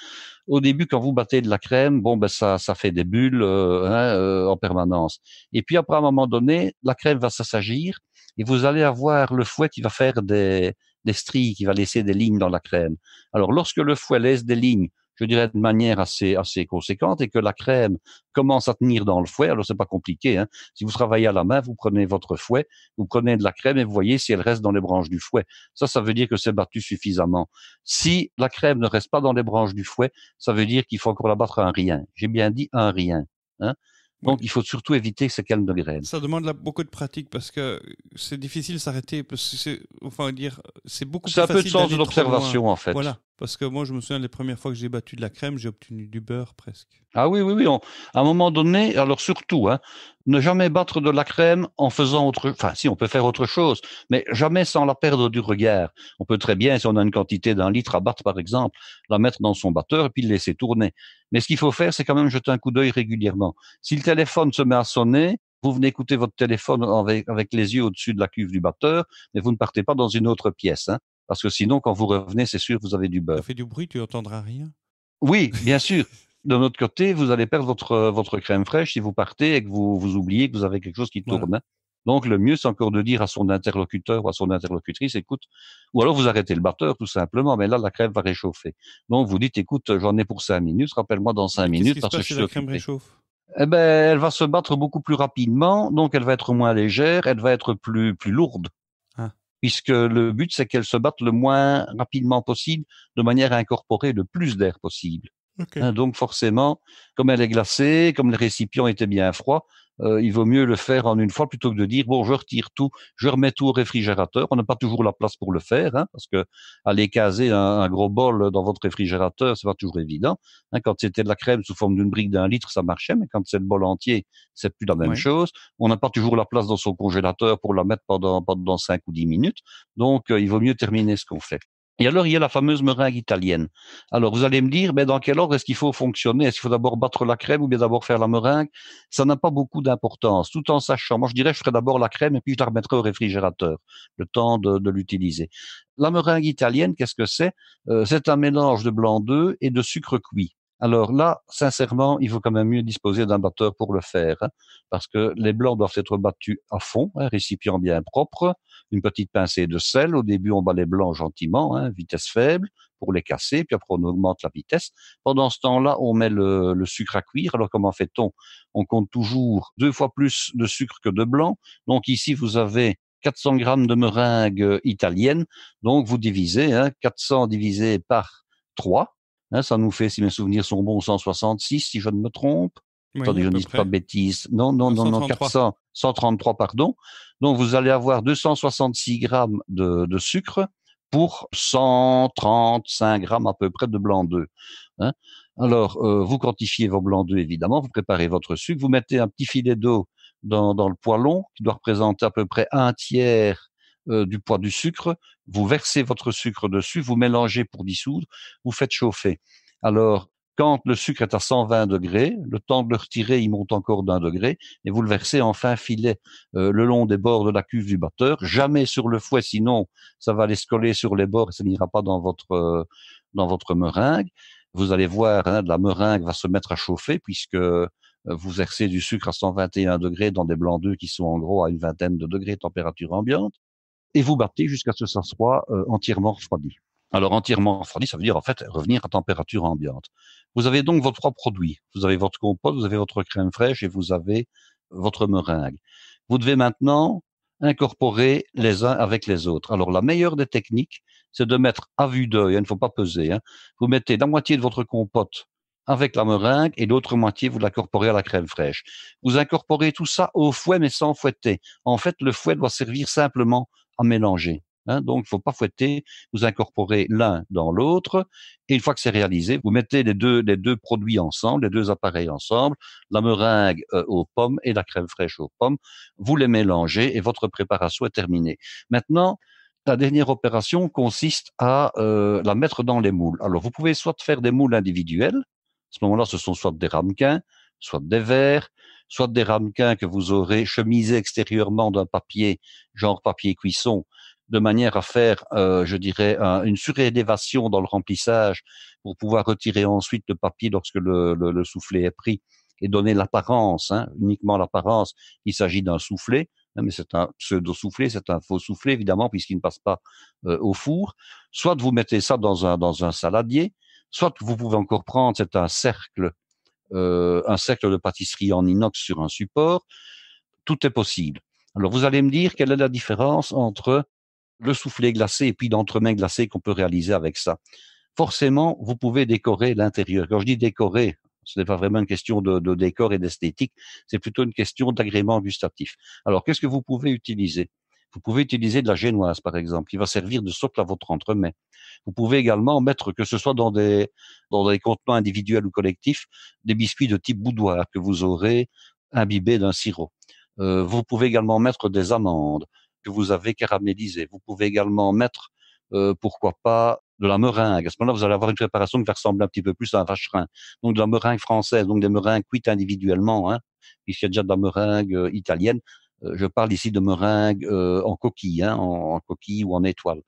Au début, quand vous battez de la crème, bon, ben ça fait des bulles en permanence. Et puis après, à un moment donné, la crème va s'assagir et vous allez avoir le fouet qui va faire des stries, qui va laisser des lignes dans la crème. Alors, lorsque le fouet laisse des lignes, je dirais de manière assez conséquente, et que la crème commence à tenir dans le fouet, alors c'est pas compliqué, hein. Si vous travaillez à la main, vous prenez votre fouet, vous prenez de la crème et vous voyez si elle reste dans les branches du fouet. Ça veut dire que c'est battu suffisamment. Si la crème ne reste pas dans les branches du fouet, ça veut dire qu'il faut encore la battre à un rien. J'ai bien dit un rien, hein. Donc, Oui. il faut surtout éviter ces qu'elle ne graine. Ça demande beaucoup de pratique parce que c'est difficile de s'arrêter. Parce que c'est beaucoup plus C'est un peu de facile sens de d'aller trop loin. l'observation, en fait. Voilà. Parce que moi, je me souviens, les premières fois que j'ai battu de la crème, j'ai obtenu du beurre presque. Ah oui. À un moment donné, alors surtout, hein, ne jamais battre de la crème en faisant enfin, si, on peut faire autre chose, mais jamais sans la perdre du regard. On peut très bien, si on a une quantité d'1 litre à battre, par exemple, la mettre dans son batteur et puis le laisser tourner. Mais ce qu'il faut faire, c'est quand même jeter un coup d'œil régulièrement. Si le téléphone se met à sonner, vous venez écouter votre téléphone avec les yeux au-dessus de la cuve du batteur, mais vous ne partez pas dans une autre pièce, hein, parce que sinon, quand vous revenez, c'est sûr, vous avez du beurre. Ça fait du bruit, tu n'entendras rien. Oui, bien sûr. De notre côté, vous allez perdre votre crème fraîche si vous partez et que vous oubliez que vous avez quelque chose qui tourne. Voilà. Donc, le mieux, c'est encore de dire à son interlocuteur ou à son interlocutrice, écoute, ou alors vous arrêtez le batteur, tout simplement, mais là, la crème va réchauffer. Donc, vous dites, écoute, j'en ai pour 5 minutes, rappelle-moi dans 5 Mais qu'est-ce minutes qui se parce que passe je si suis la crème occupé. réchauffe? Eh ben, elle va se battre beaucoup plus rapidement, donc elle va être moins légère, elle va être plus lourde. Ah. Puisque le but, c'est qu'elle se batte le moins rapidement possible, de manière à incorporer le plus d'air possible. Ok. Hein, donc forcément, comme elle est glacée, comme le récipient était bien froid, il vaut mieux le faire en une fois plutôt que de dire bon, je retire tout, je remets tout au réfrigérateur. On n'a pas toujours la place pour le faire, hein, parce que aller caser un gros bol dans votre réfrigérateur, c'est pas toujours évident. Hein, quand c'était de la crème sous forme d'une brique d'1 litre, ça marchait, mais quand c'est le bol entier, c'est plus la même chose. On n'a pas toujours la place dans son congélateur pour la mettre pendant 5 ou 10 minutes. Donc, il vaut mieux terminer ce qu'on fait. Et alors, il y a la fameuse meringue italienne. Alors, vous allez me dire, mais dans quel ordre est-ce qu'il faut fonctionner? Est-ce qu'il faut d'abord battre la crème ou bien d'abord faire la meringue? Ça n'a pas beaucoup d'importance, tout en sachant. Moi, je dirais, je ferai d'abord la crème et puis je la remettrai au réfrigérateur, le temps de l'utiliser. La meringue italienne, qu'est-ce que c'est? C'est un mélange de blanc d'œuf et de sucre cuit. Alors là, sincèrement, il faut quand même mieux disposer d'un batteur pour le faire, hein, parce que les blancs doivent être battus à fond, un récipient bien propre, une petite pincée de sel. Au début, on bat les blancs gentiment, hein, vitesse faible, pour les casser, puis après on augmente la vitesse. Pendant ce temps-là, on met le sucre à cuire. Alors comment fait-on? On compte toujours 2 fois plus de sucre que de blanc. Donc ici, vous avez 400 grammes de meringue italienne. Donc vous divisez, hein, 400 divisé par 3. Ça nous fait, si mes souvenirs sont bons, 166, si je ne me trompe. Oui, Attendez, à je ne peu dis près. pas de bêtises. Non, 133. 400, 133, pardon. Donc, vous allez avoir 266 grammes de sucre pour 135 grammes à peu près de blanc d'œuf. Alors, vous quantifiez vos blancs d'œufs, évidemment, vous préparez votre sucre, vous mettez un petit filet d'eau dans le poêlon qui doit représenter à peu près un tiers du poids du sucre. Vous versez votre sucre dessus, vous mélangez pour dissoudre, vous faites chauffer. Alors, quand le sucre est à 120 degrés, le temps de le retirer, il monte encore d'1 degré, et vous le versez en fin filet le long des bords de la cuve du batteur, jamais sur le fouet, sinon ça va aller se coller sur les bords et ça n'ira pas dans votre meringue. Vous allez voir, la meringue va se mettre à chauffer puisque vous versez du sucre à 121 degrés dans des blancs d'œufs qui sont en gros à une vingtaine de degrés température ambiante, et vous battez jusqu'à ce que ça soit entièrement refroidi. Alors, entièrement refroidi, ça veut dire en fait revenir à température ambiante. Vous avez donc vos 3 produits. Vous avez votre compote, vous avez votre crème fraîche et vous avez votre meringue. Vous devez maintenant incorporer les uns avec les autres. Alors, la meilleure des techniques, c'est de mettre à vue d'œil, il ne faut pas peser. Vous mettez la moitié de votre compote avec la meringue et l'autre moitié, vous l'incorporez à la crème fraîche. Vous incorporez tout ça au fouet, mais sans fouetter. En fait, le fouet doit servir simplement à mélanger. Donc, il ne faut pas fouetter, vous incorporez l'un dans l'autre, et une fois que c'est réalisé, vous mettez les deux produits ensemble, les deux appareils ensemble, la meringue aux pommes et la crème fraîche aux pommes, vous les mélangez et votre préparation est terminée. Maintenant, la dernière opération consiste à la mettre dans les moules. Alors, vous pouvez soit faire des moules individuels, à ce moment-là, ce sont soit des ramequins, soit des verres, soit des ramequins que vous aurez chemisés extérieurement d'un papier, genre papier cuisson, de manière à faire, je dirais, une surélévation dans le remplissage pour pouvoir retirer ensuite le papier lorsque le soufflet est pris et donner l'apparence, uniquement l'apparence. Il s'agit d'un soufflet, mais c'est un pseudo-soufflet, c'est un faux soufflet, évidemment, puisqu'il ne passe pas au four. Soit vous mettez ça dans un saladier, soit vous pouvez encore prendre, c'est un cercle de pâtisserie en inox sur un support. Tout est possible. Alors, vous allez me dire quelle est la différence entre le soufflé glacé et puis l'entremets glacé qu'on peut réaliser avec ça. Forcément, vous pouvez décorer l'intérieur. Quand je dis décorer, ce n'est pas vraiment une question de décor et d'esthétique, c'est plutôt une question d'agrément gustatif. Alors, qu'est-ce que vous pouvez utiliser? Vous pouvez utiliser de la génoise, par exemple, qui va servir de socle à votre entremets. Vous pouvez également mettre, que ce soit dans des contenants individuels ou collectifs, des biscuits de type boudoir que vous aurez imbibés d'un sirop. Vous pouvez également mettre des amandes que vous avez caramélisées. Vous pouvez également mettre, pourquoi pas, de la meringue. À ce moment-là, vous allez avoir une préparation qui va ressembler un petit peu plus à un vacherin. Donc, de la meringue française, donc des meringues cuites individuellement, puisqu'il y a déjà de la meringue italienne. Je parle ici de meringue en coquille, en coquille ou en étoile.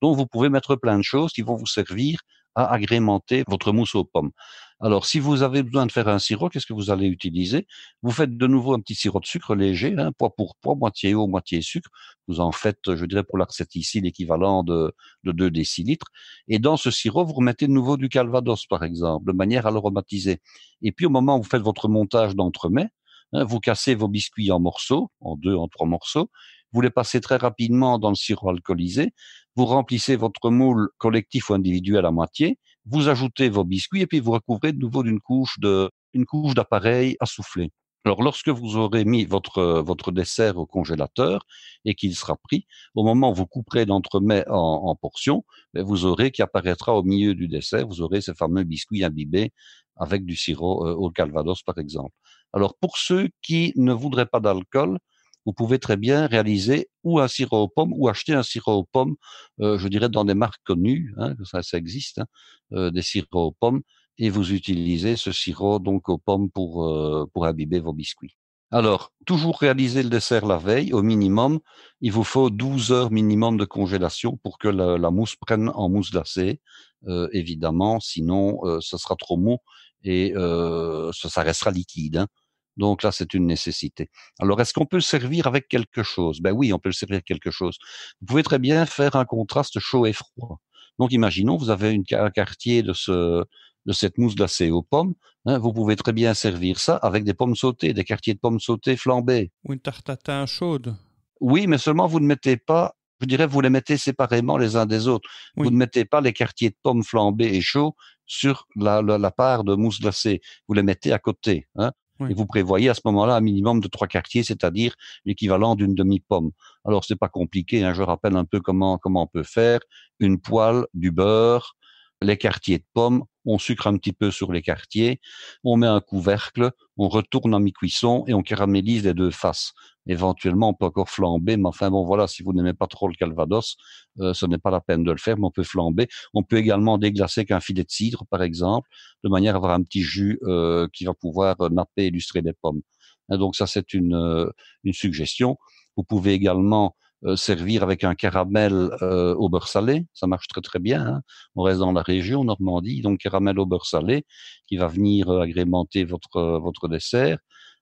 Donc, vous pouvez mettre plein de choses qui vont vous servir à agrémenter votre mousse aux pommes. Alors, si vous avez besoin de faire un sirop, qu'est-ce que vous allez utiliser? Vous faites de nouveau un petit sirop de sucre léger, poids pour poids, moitié eau, moitié sucre. Vous en faites, je dirais pour la recette ici, l'équivalent de 2 décilitres. Et dans ce sirop, vous remettez de nouveau du calvados, par exemple, de manière à l'aromatiser. Et puis, au moment où vous faites votre montage d'entremets, vous cassez vos biscuits en morceaux, en 2, en 3 morceaux. Vous les passez très rapidement dans le sirop alcoolisé. Vous remplissez votre moule collectif ou individuel à moitié. Vous ajoutez vos biscuits et puis vous recouvrez de nouveau d'une couche d'appareil à souffler. Alors, lorsque vous aurez mis votre dessert au congélateur et qu'il sera pris, au moment où vous couperez l'entremets en portions, vous aurez qui apparaîtra au milieu du dessert, vous aurez ces fameux biscuits imbibés avec du sirop au calvados, par exemple. Alors, pour ceux qui ne voudraient pas d'alcool, vous pouvez très bien réaliser ou un sirop aux pommes ou acheter un sirop aux pommes, je dirais dans des marques connues, ça existe, des sirops aux pommes, et vous utilisez ce sirop donc aux pommes pour imbiber vos biscuits. Alors, toujours réaliser le dessert la veille, au minimum, il vous faut 12 heures minimum de congélation pour que la mousse prenne en mousse glacée, évidemment, sinon ce sera trop mou et ça restera liquide. Donc là, c'est une nécessité. Alors, est-ce qu'on peut le servir avec quelque chose? Ben oui, on peut le servir avec quelque chose. Vous pouvez très bien faire un contraste chaud et froid. Donc, imaginons, vous avez un quartier de cette mousse glacée aux pommes. Vous pouvez très bien servir ça avec des pommes sautées, des quartiers de pommes sautées flambées. Ou une tarte tatin chaude. Oui, mais seulement vous ne mettez pas je dirais, vous les mettez séparément les uns des autres. Oui. Vous ne mettez pas les quartiers de pommes flambés et chauds sur la part de mousse glacée. Vous les mettez à côté, hein. Oui. Et vous prévoyez à ce moment-là un minimum de 3 quartiers, c'est-à-dire l'équivalent d'une demi-pomme. Alors, c'est pas compliqué, hein. Je rappelle un peu comment on peut faire. Une poêle, du beurre, les quartiers de pommes, on sucre un petit peu sur les quartiers, on met un couvercle, on retourne en mi-cuisson et on caramélise les deux faces. Éventuellement, on peut encore flamber, mais enfin bon, voilà, si vous n'aimez pas trop le calvados, ce n'est pas la peine de le faire, mais on peut flamber. On peut également déglacer avec un filet de cidre, par exemple, de manière à avoir un petit jus qui va pouvoir napper et illustrer les pommes. Et donc ça, c'est une suggestion. Vous pouvez également servir avec un caramel au beurre salé, ça marche très très bien, hein. On reste dans la région Normandie, donc caramel au beurre salé qui va venir agrémenter votre dessert.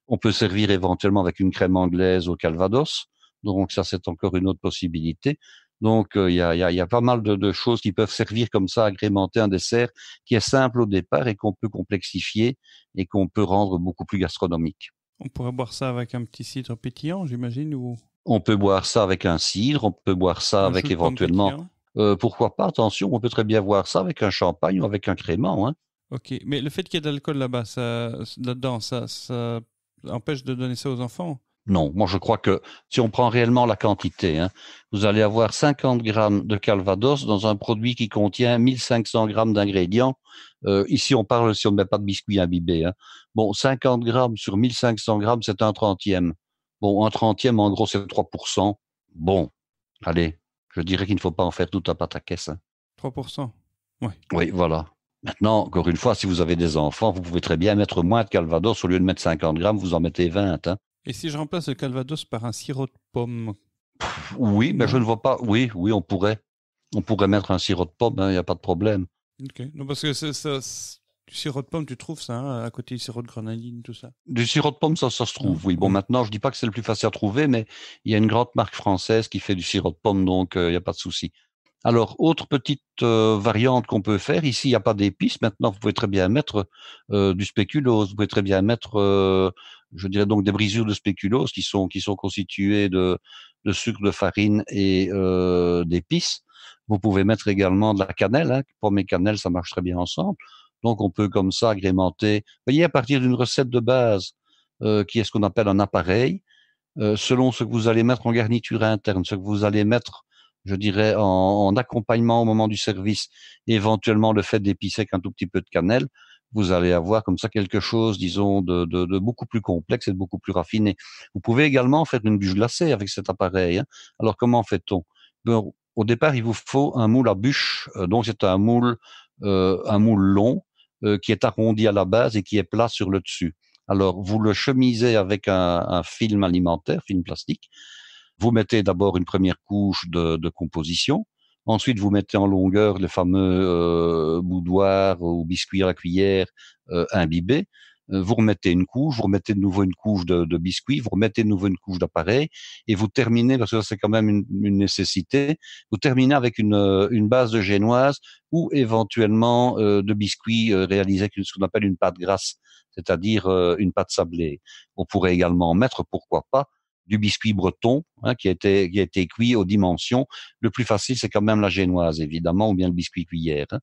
On peut servir éventuellement avec une crème anglaise au calvados, donc ça c'est encore une autre possibilité. Donc il y a pas mal de choses qui peuvent servir comme ça, agrémenter un dessert qui est simple au départ et qu'on peut complexifier et qu'on peut rendre beaucoup plus gastronomique. On pourrait boire ça avec un petit cidre pétillant, j'imagine, ou On peut boire ça avec un cidre, on peut boire ça un jus avec de pomme éventuellement, pétillant. pourquoi pas, attention, on peut très bien boire ça avec un champagne ou avec un crément, hein. Ok, mais le fait qu'il y ait de l'alcool là-bas, là-dedans, ça empêche de donner ça aux enfants? Non, moi je crois que si on prend réellement la quantité, hein, vous allez avoir 50 grammes de calvados dans un produit qui contient 1500 grammes d'ingrédients. Ici on parle si on ne met pas de biscuits imbibés, hein. Bon, 50 grammes sur 1500 grammes, c'est un trentième. Bon, un trentième, en gros, c'est 3%. Bon, allez, je dirais qu'il ne faut pas en faire tout un pataquès, hein. 3%. Ouais. Oui, voilà. Maintenant, encore une fois, si vous avez des enfants, vous pouvez très bien mettre moins de calvados. Au lieu de mettre 50 grammes, vous en mettez 20, hein. Et si je remplace le calvados par un sirop de pomme? Oui, mais Non. je ne vois pas. Oui, on pourrait. On pourrait mettre un sirop de pomme, hein, il n'y a pas de problème. Ok. Non, parce que du sirop de pomme, tu trouves ça, hein, à côté du sirop de grenadine, tout ça. Du sirop de pomme, ça se trouve, oui. Bon, Oui. maintenant, je dis pas que c'est le plus facile à trouver, mais il y a une grande marque française qui fait du sirop de pomme, donc il n'y a pas de souci. Alors, autre petite variante qu'on peut faire, ici, il n'y a pas d'épices. Maintenant, vous pouvez très bien mettre du spéculoos. Vous pouvez très bien mettre, je dirais donc des brisures de spéculoos qui sont constituées de sucre, de farine et d'épices. Vous pouvez mettre également de la cannelle, hein. Pomme et cannelle, ça marche très bien ensemble. Donc, on peut comme ça agrémenter. Vous voyez, à partir d'une recette de base qui est ce qu'on appelle un appareil, selon ce que vous allez mettre en garniture interne, ce que vous allez mettre, je dirais, en accompagnement au moment du service, et éventuellement le fait d'épicer avec un tout petit peu de cannelle, vous allez avoir comme ça quelque chose, disons, de beaucoup plus complexe et de beaucoup plus raffiné. Vous pouvez également faire une bûche glacée avec cet appareil, hein. Alors, comment fait-on? Bon, au départ, il vous faut un moule à bûche, donc c'est un moule long qui est arrondi à la base et qui est plat sur le dessus. Alors, vous le chemisez avec un film alimentaire, film plastique. Vous mettez d'abord une première couche de composition. Ensuite, vous mettez en longueur les fameux boudoirs ou biscuits à la cuillère imbibés. Vous remettez une couche, vous remettez de nouveau une couche de biscuits, vous remettez de nouveau une couche d'appareil, et vous terminez, parce que c'est quand même une nécessité, vous terminez avec une base de génoise ou éventuellement de biscuits réalisés avec ce qu'on appelle une pâte grasse, c'est-à-dire une pâte sablée. On pourrait également mettre, pourquoi pas, du biscuit breton, hein, qui a été cuit aux dimensions. Le plus facile, c'est quand même la génoise, évidemment, ou bien le biscuit cuillère, hein,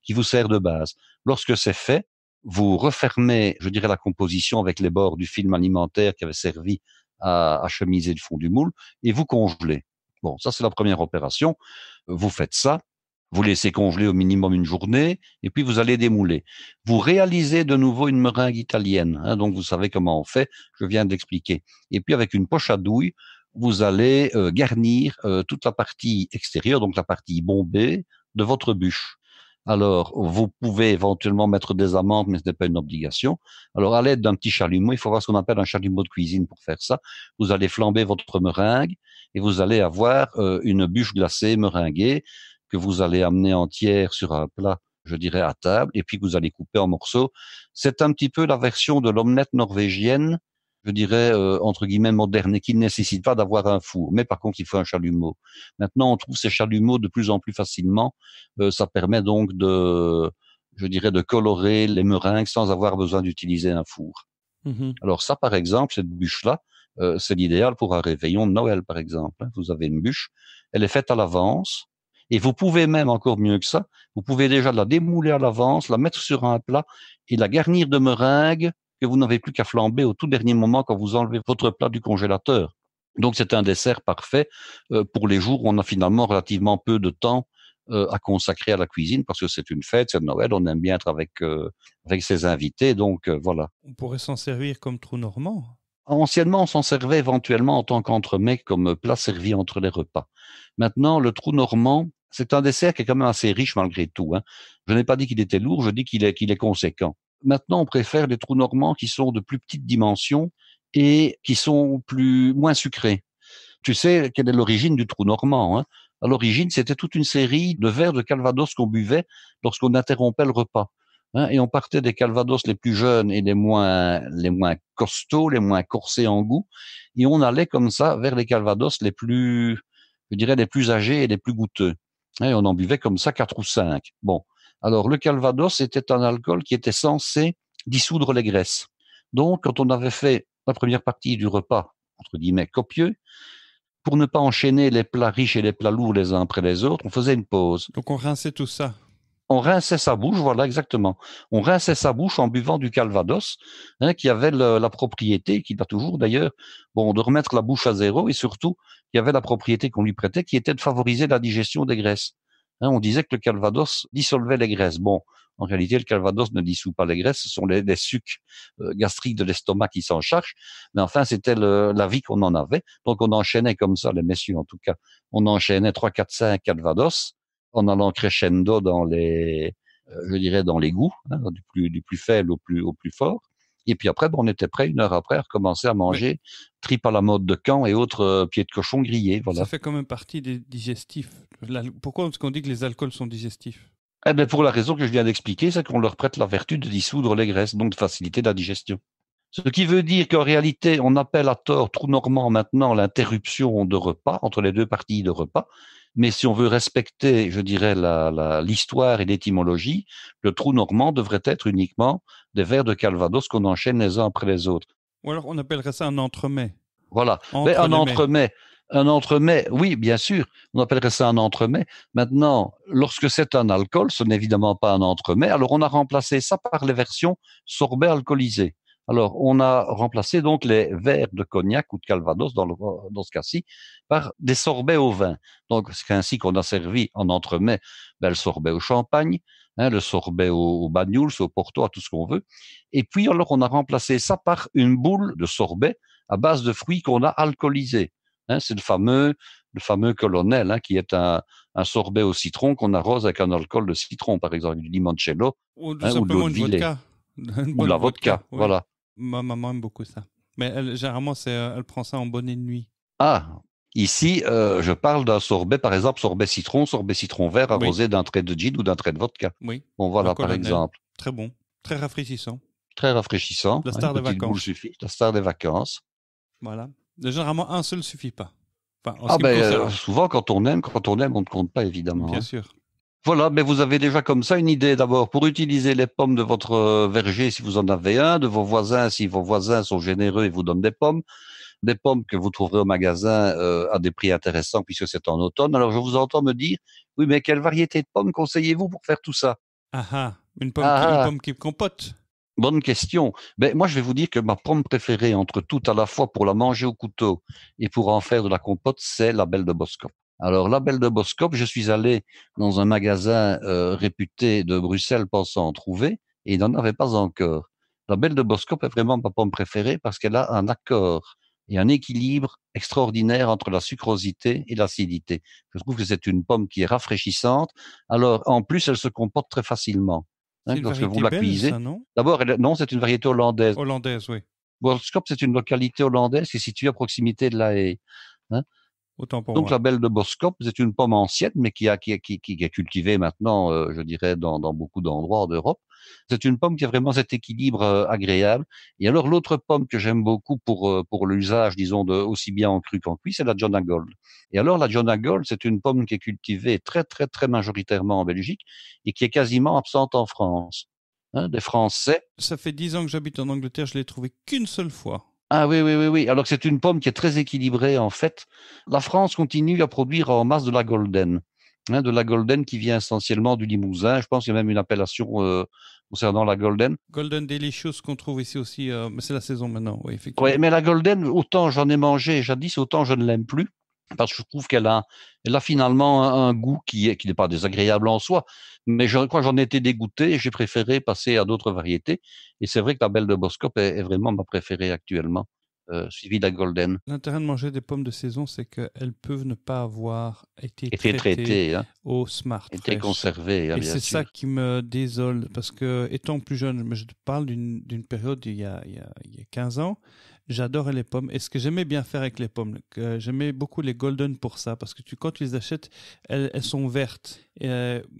qui vous sert de base. Lorsque c'est fait, vous refermez, je dirais, la composition avec les bords du film alimentaire qui avait servi à chemiser le fond du moule, et vous congelez. Bon, ça c'est la première opération. Vous faites ça, vous laissez congeler au minimum une journée, et puis vous allez démouler. Vous réalisez de nouveau une meringue italienne, hein, donc vous savez comment on fait, je viens d'expliquer. Et puis avec une poche à douille, vous allez garnir toute la partie extérieure, donc la partie bombée de votre bûche. Alors, vous pouvez éventuellement mettre des amandes, mais ce n'est pas une obligation. Alors, à l'aide d'un petit chalumeau, il faut avoir ce qu'on appelle un chalumeau de cuisine pour faire ça. Vous allez flamber votre meringue et vous allez avoir une bûche glacée meringuée que vous allez amener entière sur un plat, je dirais, à table, et puis que vous allez couper en morceaux. C'est un petit peu la version de l'omelette norvégienne, je dirais, entre guillemets, moderne, et qui ne nécessite pas d'avoir un four. Mais par contre, il faut un chalumeau. Maintenant, on trouve ces chalumeaux de plus en plus facilement. Ça permet donc je dirais, de colorer les meringues sans avoir besoin d'utiliser un four. Mhm. Alors ça, par exemple, cette bûche-là, c'est l'idéal pour un réveillon de Noël, par exemple. Vous avez une bûche, elle est faite à l'avance, et vous pouvez même encore mieux que ça, vous pouvez déjà la démouler à l'avance, la mettre sur un plat et la garnir de meringues que vous n'avez plus qu'à flamber au tout dernier moment quand vous enlevez votre plat du congélateur. Donc c'est un dessert parfait pour les jours où on a finalement relativement peu de temps à consacrer à la cuisine, parce que c'est une fête, c'est Noël, on aime bien être avec ses invités, donc voilà. On pourrait s'en servir comme trou normand. Anciennement, on s'en servait éventuellement en tant qu'entremets, comme plat servi entre les repas. Maintenant, le trou normand, c'est un dessert qui est quand même assez riche malgré tout. Je n'ai pas dit qu'il était lourd, je dis qu'il est conséquent. Maintenant, on préfère les trous normands qui sont de plus petite dimension et qui sont moins sucrés. Tu sais quelle est l'origine du trou normand, hein? À l'origine, c'était toute une série de verres de calvados qu'on buvait lorsqu'on interrompait le repas. Et on partait des calvados les plus jeunes et les moins costauds, les moins corsés en goût, et on allait comme ça vers les calvados les plus, je dirais, les plus âgés et les plus goûteux. Et on en buvait comme ça 4 ou 5. Bon. Alors, le calvados était un alcool qui était censé dissoudre les graisses. Donc, quand on avait fait la première partie du repas, entre guillemets, copieux, pour ne pas enchaîner les plats riches et les plats lourds les uns après les autres, on faisait une pause. Donc on rinçait tout ça. On rinçait sa bouche, voilà, exactement. On rinçait sa bouche en buvant du calvados, qui avait la propriété, qui l'a toujours d'ailleurs, bon, de remettre la bouche à zéro, et surtout, qui avait la propriété qu'on lui prêtait, qui était de favoriser la digestion des graisses. On disait que le calvados dissolvait les graisses. Bon, en réalité, le calvados ne dissout pas les graisses, ce sont les sucs gastriques de l'estomac qui s'en chargent. Mais enfin, c'était l'avis qu'on en avait. Donc, on enchaînait comme ça, les messieurs en tout cas, on enchaînait 3, 4, 5 calvados, en allant crescendo dans je dirais dans les goûts, du plus faible au plus fort. Et puis après, on était prêt 1 heure après à recommencer à manger tripes à la mode de Caen et autres pieds de cochon grillés. Voilà. Ça fait quand même partie des digestifs. Pourquoi est-ce qu'on dit que les alcools sont digestifs? Eh bien, pour la raison que je viens d'expliquer, c'est qu'on leur prête la vertu de dissoudre les graisses, donc de faciliter la digestion. Ce qui veut dire qu'en réalité, on appelle à tort trou normand maintenant l'interruption de repas, entre les deux parties de repas. Mais si on veut respecter, je dirais, l'histoire et l'étymologie, le trou normand devrait être uniquement des verres de calvados qu'on enchaîne les uns après les autres. Ou alors on appellerait ça un entremets. Voilà. Mais un entremets, oui, bien sûr, on appellerait ça un entremets. Maintenant, lorsque c'est un alcool, ce n'est évidemment pas un entremets. Alors on a remplacé ça par les versions sorbet alcoolisé. Alors, on a remplacé donc les verres de cognac ou de calvados, dans ce cas-ci, par des sorbets au vin. Donc, c'est ainsi qu'on a servi en entremets le sorbet au champagne, le sorbet au Banyuls, au Porto, à tout ce qu'on veut. Et puis, alors, on a remplacé ça par une boule de sorbet à base de fruits qu'on a alcoolisés. C'est le fameux colonel, qui est un sorbet au citron qu'on arrose avec un alcool de citron, par exemple, du limoncello, ou tout simplement une vodka. Ou la vodka, ouais. voilà. Ma maman aime beaucoup ça. Mais généralement, elle prend ça en bonnet de nuit. Ah, ici, je parle d'un sorbet, par exemple, sorbet citron vert arrosé d'un trait de gin ou d'un trait de vodka. Oui. Bon, voilà, par exemple. Très bon, très rafraîchissant. Très rafraîchissant. La star des vacances. Boule suffit. La star des vacances. Voilà. Généralement, un seul suffit pas. Enfin, souvent, quand on aime, on ne compte pas, évidemment. Bien sûr. Voilà, mais vous avez déjà comme ça une idée d'abord pour utiliser les pommes de votre verger si vous en avez un, de vos voisins si vos voisins sont généreux et vous donnent des pommes que vous trouverez au magasin à des prix intéressants puisque c'est en automne. Alors je vous entends me dire, oui, mais quelle variété de pommes conseillez-vous pour faire tout ça? Une pomme qui compote. Bonne question. Ben, moi, je vais vous dire que ma pomme préférée entre toutes à la fois pour la manger au couteau et pour en faire de la compote, c'est la belle de Boskop. Alors, la belle de Boskop, je suis allé dans un magasin réputé de Bruxelles pensant en trouver et il n'en avait pas encore. La belle de Boskop est vraiment ma pomme préférée parce qu'elle a un accord et un équilibre extraordinaire entre la sucrosité et l'acidité. Je trouve que c'est une pomme qui est rafraîchissante. Alors, en plus, elle se comporte très facilement. Lorsque vous la cuisez. D'abord, non, c'est une variété hollandaise. Hollandaise, oui. Boskop, c'est une localité hollandaise qui est située à proximité de La Haye. Autant pour Donc moi. la belle de Boskop, c'est une pomme ancienne, mais qui est cultivée maintenant, je dirais, dans beaucoup d'endroits d'Europe. C'est une pomme qui a vraiment cet équilibre agréable. Et alors l'autre pomme que j'aime beaucoup pour l'usage, disons, aussi bien en cru qu'en cuit, c'est la Jonah Gold. Et alors la Jonah Gold, c'est une pomme qui est cultivée très très très majoritairement en Belgique et qui est quasiment absente en France. Des Français. Ça fait 10 ans que j'habite en Angleterre, je l'ai trouvée qu'une seule fois. Ah oui, oui, oui, oui. Alors que c'est une pomme qui est très équilibrée, en fait. La France continue à produire en masse de la Golden. De la Golden qui vient essentiellement du Limousin. Je pense qu'il y a même une appellation concernant la Golden. Golden Delicious qu'on trouve ici aussi, mais c'est la saison maintenant, oui, Ouais, effectivement. mais la Golden, autant j'en ai mangé jadis, autant je ne l'aime plus. Parce que je trouve elle a finalement un goût qui n'est pas désagréable en soi. Mais je crois que j'en ai été dégoûté et j'ai préféré passer à d'autres variétés. Et c'est vrai que la Belle de Boscop est vraiment ma préférée actuellement, suivie de la Golden. L'intérêt de manger des pommes de saison, c'est qu'elles peuvent ne pas avoir été Était traitées traitée, hein, au Smart était Fresh. conservée, hein, Et bien c'est ça sûr. qui me désole, parce que étant plus jeune, mais je te parle d'une période il y a 15 ans, j'adorais les pommes. Et ce que j'aimais bien faire avec les pommes, que j'aimais beaucoup les Golden pour ça, parce que quand tu les achètes, elles sont vertes. Et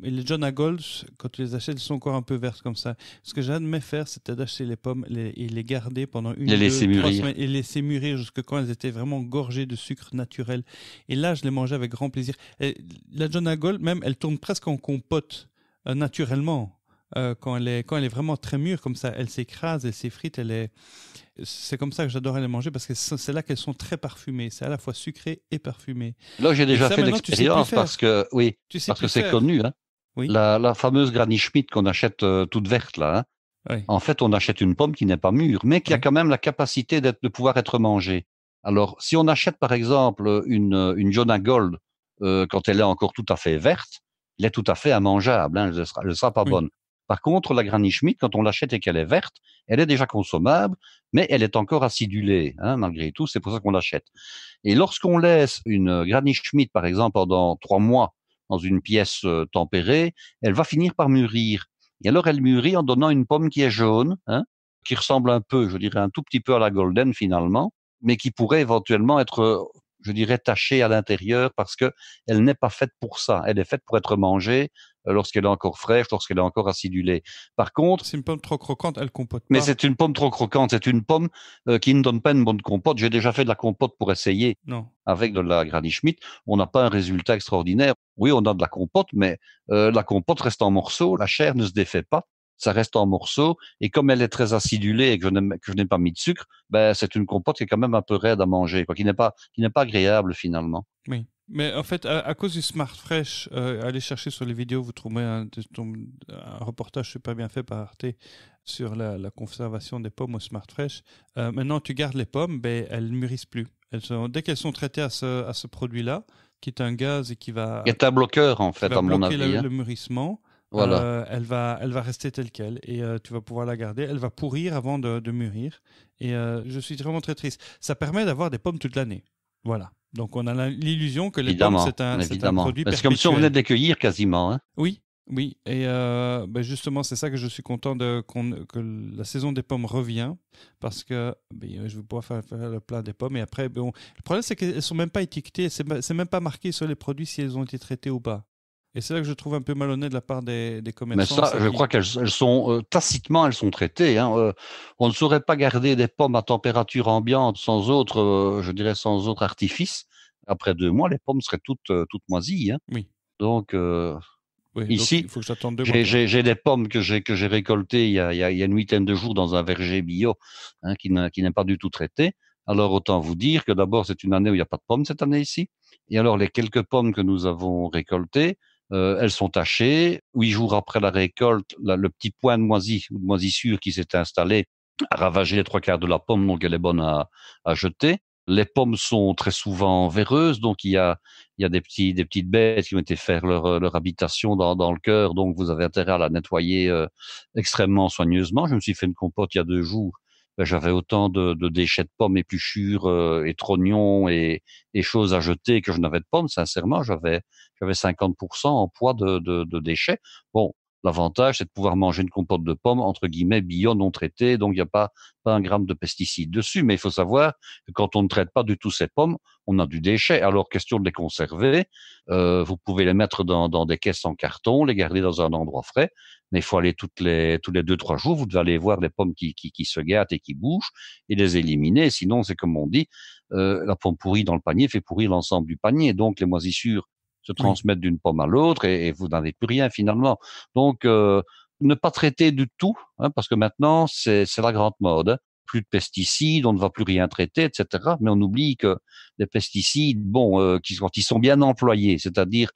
les John à Gold, quand tu les achètes, elles sont encore un peu vertes comme ça. Ce que j'aimais faire, c'était d'acheter les pommes et les garder pendant Les une, laisser deux, trois mûrir. semaines et les laisser mûrir jusqu'à quand elles étaient vraiment gorgées de sucre naturel. Et là, je les mangeais avec grand plaisir. Et la John à Gold, même, elle tourne presque en compote naturellement. Quand elle est vraiment très mûre comme ça, elle s'écrase, elle s'effrite, c'est comme ça que j'adorais les manger parce que c'est là qu'elles sont très parfumées. C'est à la fois sucré et parfumé. Là, j'ai Et déjà ça, fait maintenant, tu sais plus l'expérience parce faire. que, oui, Tu sais parce que plus c'est faire. connu, hein. Oui. La fameuse Granny Schmidt qu'on achète toute verte, là, hein. Oui. En fait, on achète une pomme qui n'est pas mûre, mais qui a Oui. quand même la capacité de pouvoir être mangée. Alors, si on achète, par exemple, une Jonah Gold, quand elle est encore tout à fait verte, elle est tout à fait immangeable, hein, elle ne sera pas Oui. bonne. Par contre, la Granny Schmidt, quand on l'achète et qu'elle est verte, elle est déjà consommable, mais elle est encore acidulée, hein, malgré tout, c'est pour ça qu'on l'achète. Et lorsqu'on laisse une Granny Schmidt, par exemple, pendant 3 mois dans une pièce tempérée, elle va finir par mûrir. Et alors, elle mûrit en donnant une pomme qui est jaune, hein, qui ressemble un peu, je dirais, un tout petit peu à la Golden finalement, mais qui pourrait éventuellement être, je dirais, tachée à l'intérieur parce que elle n'est pas faite pour ça. Elle est faite pour être mangée lorsqu'elle est encore fraîche, lorsqu'elle est encore acidulée. Par contre, C'est une pomme trop croquante, elle compote mais pas. c'est une pomme trop croquante, c'est une pomme qui ne donne pas une bonne compote. J'ai déjà fait de la compote pour essayer Non. avec de la Granny Schmidt. On n'a pas un résultat extraordinaire. Oui, on a de la compote, mais la compote reste en morceaux, la chair ne se défait pas, ça reste en morceaux. Et comme elle est très acidulée et que je n'ai pas mis de sucre, ben c'est une compote qui est quand même un peu raide à manger, quoi, qui n'est pas agréable finalement. Oui. Mais en fait, à cause du Smart Fresh, allez chercher sur les vidéos, vous trouverez un reportage super bien fait par Arte sur la conservation des pommes au Smart Fresh. Maintenant, tu gardes les pommes, ben, elles ne mûrissent plus. Dès qu'elles sont traitées à ce produit-là, qui est un gaz et qui Il va, y a un bloqueur en qui fait, va à mon bloquer avis, hein. le mûrissement, Voilà. elle va rester telle qu'elle et tu vas pouvoir la garder. Elle va pourrir avant de mûrir. Et je suis vraiment très triste. Ça permet d'avoir des pommes toute l'année. Voilà. Donc on a l'illusion que les pommes, Évidemment, c'est un évidemment. produit C'est comme si on venait perpétuel. de les cueillir quasiment, hein. Oui, oui. Et ben justement, c'est ça que je suis content que la saison des pommes revient parce que ben, je vais pouvoir faire le plat des pommes. Et après, bon, le problème, c'est qu'elles ne sont même pas étiquetées. C'est même pas marqué sur les produits si elles ont été traitées ou pas. Et c'est là que je trouve un peu malhonnête de la part des Mais commerçants. ça, je crois elles sont tacitement, elles sont traitées, hein. On ne saurait pas garder des pommes à température ambiante sans autre, je dirais, sans autre artifice. Après 2 mois, les pommes seraient toutes moisies, hein. Oui, Donc oui. Donc il ici, faut que j'attende 2 mois quand même. j'ai des pommes que j'ai récoltées il y a une huitaine de jours dans un verger bio, hein, qui n'est pas du tout traité. Alors autant vous dire que d'abord c'est une année où il n'y a pas de pommes cette année ici. Et alors les quelques pommes que nous avons récoltées, elles sont tachées. 8 jours après la récolte, le petit point de moisi ou de moisissure qui s'est installé a ravagé les 3/4 de la pomme, donc elle est bonne à jeter. Les pommes sont très souvent véreuses, donc il y a des petites bêtes qui ont été faire leur habitation dans le cœur, donc vous avez intérêt à la nettoyer extrêmement soigneusement. Je me suis fait une compote il y a 2 jours. Ben, j'avais autant de déchets de pommes, épluchures et trognons et choses à jeter que je n'avais de pommes. Sincèrement, j'avais 50% en poids de déchets. Bon, l'avantage, c'est de pouvoir manger une compote de pommes, entre guillemets, bio, non traitée, donc il n'y a pas un gramme de pesticides dessus. Mais il faut savoir que quand on ne traite pas du tout ces pommes, on a du déchet. Alors, question de les conserver, vous pouvez les mettre dans des caisses en carton, les garder dans un endroit frais, mais il faut aller tous les 2-3 jours, vous devez aller voir les pommes qui se gâtent et qui bougent et les éliminer. Sinon, c'est comme on dit, la pomme pourrie dans le panier fait pourrir l'ensemble du panier. Donc, les moisissures se Oui. transmettent d'une pomme à l'autre et vous n'avez plus rien finalement. Donc, ne pas traiter du tout, hein, parce que maintenant, c'est la grande mode, hein. plus de pesticides, on ne va plus rien traiter, etc. Mais on oublie que les pesticides, quand ils sont bien employés, c'est-à-dire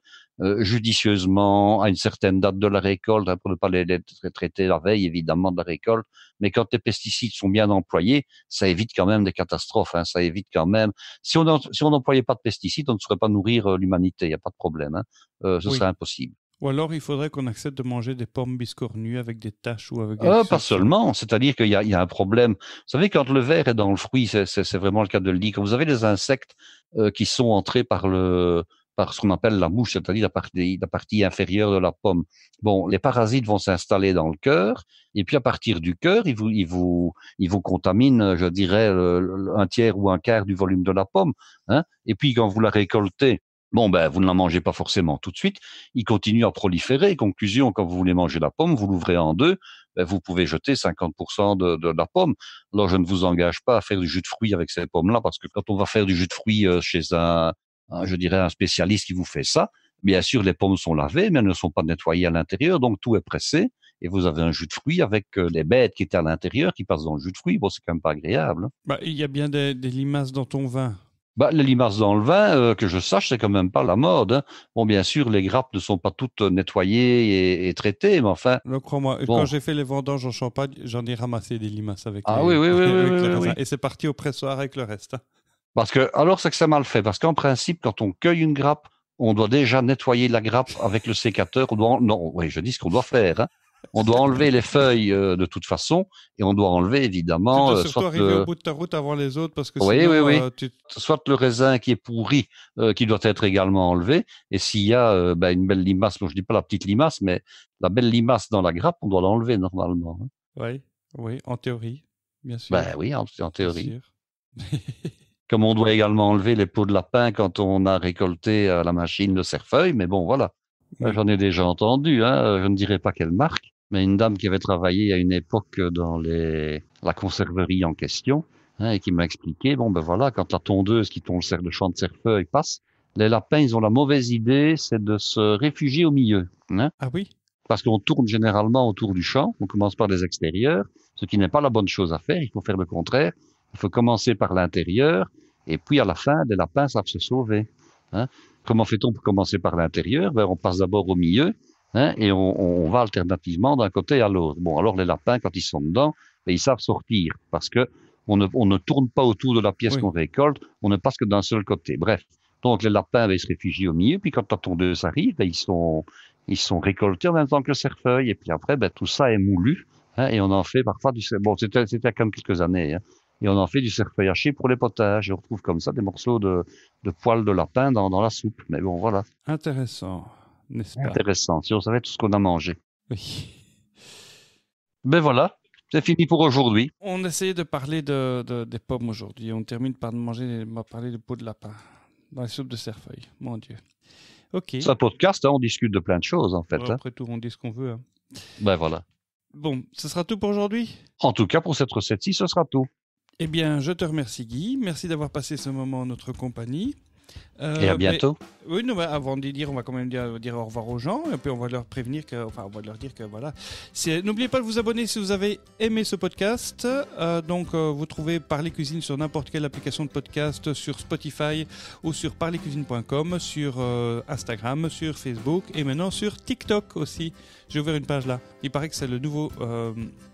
judicieusement, à une certaine date de la récolte, pour ne pas les traiter la veille, évidemment, de la récolte. Mais quand les pesticides sont bien employés, ça évite quand même des catastrophes. Ça évite quand même. Si on n'employait pas de pesticides, on ne saurait pas nourrir l'humanité. Il n'y a pas de problème. Ce serait impossible. Ou alors, il faudrait qu'on accepte de manger des pommes biscornues avec des taches ou avec Pas seulement. C'est-à-dire qu'il y a un problème. Vous savez, quand le ver est dans le fruit, c'est vraiment le cas de le dire. Quand vous avez des insectes qui sont entrés par ce qu'on appelle la mouche, c'est-à-dire la partie inférieure de la pomme. Bon, les parasites vont s'installer dans le cœur, et puis à partir du cœur, ils vous contaminent, je dirais, un tiers ou un quart du volume de la pomme. Et puis quand vous la récoltez, vous ne la mangez pas forcément tout de suite. Il continue à proliférer. Conclusion, quand vous voulez manger la pomme, vous l'ouvrez en deux, vous pouvez jeter 50% de la pomme. Alors, je ne vous engage pas à faire du jus de fruits avec ces pommes-là, parce que quand on va faire du jus de fruits chez un spécialiste qui vous fait ça, bien sûr, les pommes sont lavées, mais elles ne sont pas nettoyées à l'intérieur, donc tout est pressé, et vous avez un jus de fruits avec les bêtes qui étaient à l'intérieur, qui passent dans le jus de fruits. Bon, c'est quand même pas agréable. Il y a bien des limaces dans ton vin. Les limaces dans le vin, que je sache, c'est quand même pas la mode. Bon, bien sûr, les grappes ne sont pas toutes nettoyées et traitées, mais enfin. Non, crois-moi, quand j'ai fait les vendanges en Champagne, j'en ai ramassé des limaces avec les raisins. Oui. Et c'est parti au pressoir avec le reste. Parce que, alors, c'est que c'est mal fait. Parce qu'en principe, quand on cueille une grappe, on doit déjà nettoyer la grappe avec le sécateur. Je dis ce qu'on doit faire. On doit enlever les feuilles de toute façon, et on doit enlever évidemment. Tu dois surtout arriver au bout de ta route avant les autres, parce que soit le raisin qui est pourri, qui doit être également enlevé, et s'il y a une belle limace, je dis pas la petite limace, mais la belle limace dans la grappe, on doit l'enlever normalement. Oui, en théorie, bien sûr. Oui, en théorie. Comme on doit également enlever les peaux de lapin quand on a récolté à la machine le cerfeuil, mais bon, voilà. J'en ai déjà entendu, je ne dirais pas quelle marque, mais une dame qui avait travaillé à une époque dans la conserverie en question, et qui m'a expliqué, quand la tondeuse qui tond le champ de cerfeuil passe, les lapins, ils ont la mauvaise idée, c'est de se réfugier au milieu. Ah oui? Parce qu'on tourne généralement autour du champ, on commence par les extérieurs, ce qui n'est pas la bonne chose à faire, il faut faire le contraire. Il faut commencer par l'intérieur, et puis à la fin, les lapins savent se sauver. Comment fait-on pour commencer par l'intérieur? On passe d'abord au milieu, et on va alternativement d'un côté à l'autre. Bon, alors les lapins, quand ils sont dedans, ils savent sortir, parce que on ne tourne pas autour de la pièce qu'on récolte, on ne passe que d'un seul côté. Bref, donc les lapins, ils se réfugient au milieu, puis quand la tondeuse arrive, ils sont récoltés en même temps que le cerfeuil, et puis après, tout ça est moulu, et on en fait parfois c'était quand même quelques années, et on en fait du cerfeuil haché pour les potages. Et on retrouve comme ça des morceaux de poils de lapin dans la soupe. Mais bon, voilà. Intéressant, n'est-ce pas? Intéressant, si on savait tout ce qu'on a mangé. Oui. Ben voilà, c'est fini pour aujourd'hui. On essayait de parler des pommes aujourd'hui. On termine par parler de peaux de lapin dans les soupes de cerfeuil. Mon Dieu. Ok. C'est un podcast, on discute de plein de choses en fait. Après tout, on dit ce qu'on veut. Ben voilà. Bon, ce sera tout pour aujourd'hui? En tout cas, pour cette recette-ci, ce sera tout. Eh bien, je te remercie Guy. Merci d'avoir passé ce moment en notre compagnie. Et à bientôt. Oui, avant de dire, on va quand même dire au revoir aux gens, et puis on va leur prévenir on va leur dire que voilà. N'oubliez pas de vous abonner si vous avez aimé ce podcast. Vous trouvez Parler Cuisine sur n'importe quelle application de podcast, sur Spotify ou sur parlercuisine.com, sur Instagram, sur Facebook et maintenant sur TikTok aussi. J'ai ouvert une page là. Il paraît que c'est le nouveau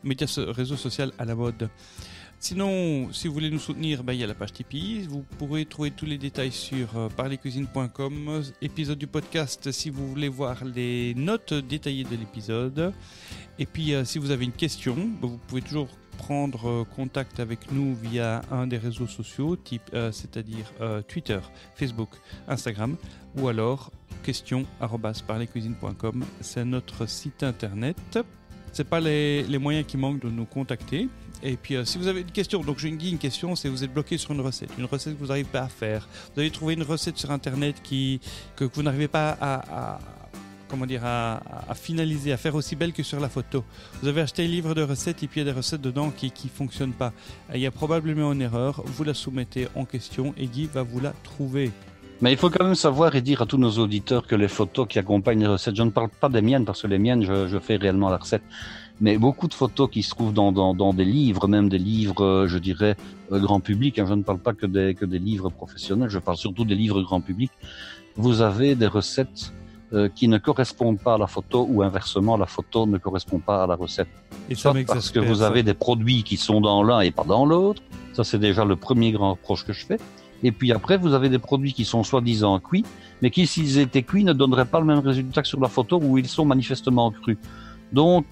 réseau social à la mode. Sinon, si vous voulez nous soutenir, il y a la page Tipeee. Vous pourrez trouver tous les détails sur parlercuisine.com, épisode du podcast si vous voulez voir les notes détaillées de l'épisode. Et puis, si vous avez une question, vous pouvez toujours prendre contact avec nous via un des réseaux sociaux, c'est-à-dire Twitter, Facebook, Instagram, ou alors question@parlercuisine.com. C'est notre site internet. Ce n'est pas les moyens qui manquent de nous contacter. Et puis, si vous avez une question, donc je dis une question, c'est vous êtes bloqué sur une recette que vous n'arrivez pas à faire. Vous avez trouvé une recette sur Internet que vous n'arrivez pas à finaliser, à faire aussi belle que sur la photo. Vous avez acheté un livre de recettes et puis il y a des recettes dedans qui ne fonctionnent pas. Il y a probablement une erreur. Vous la soumettez en question et Guy va vous la trouver. Mais il faut quand même savoir et dire à tous nos auditeurs que les photos qui accompagnent les recettes, je ne parle pas des miennes parce que les miennes, je fais réellement la recette, mais beaucoup de photos qui se trouvent dans des livres, même des livres, je dirais, grand public, hein, je ne parle pas que des livres professionnels, je parle surtout des livres grand public. Vous avez des recettes qui ne correspondent pas à la photo ou inversement, la photo ne correspond pas à la recette. Et ça parce que vous avez des produits qui sont dans l'un et pas dans l'autre. Ça, c'est déjà le premier grand reproche que je fais. Et puis après, vous avez des produits qui sont soi-disant cuits, mais qui, s'ils étaient cuits, ne donneraient pas le même résultat que sur la photo où ils sont manifestement crus. Donc,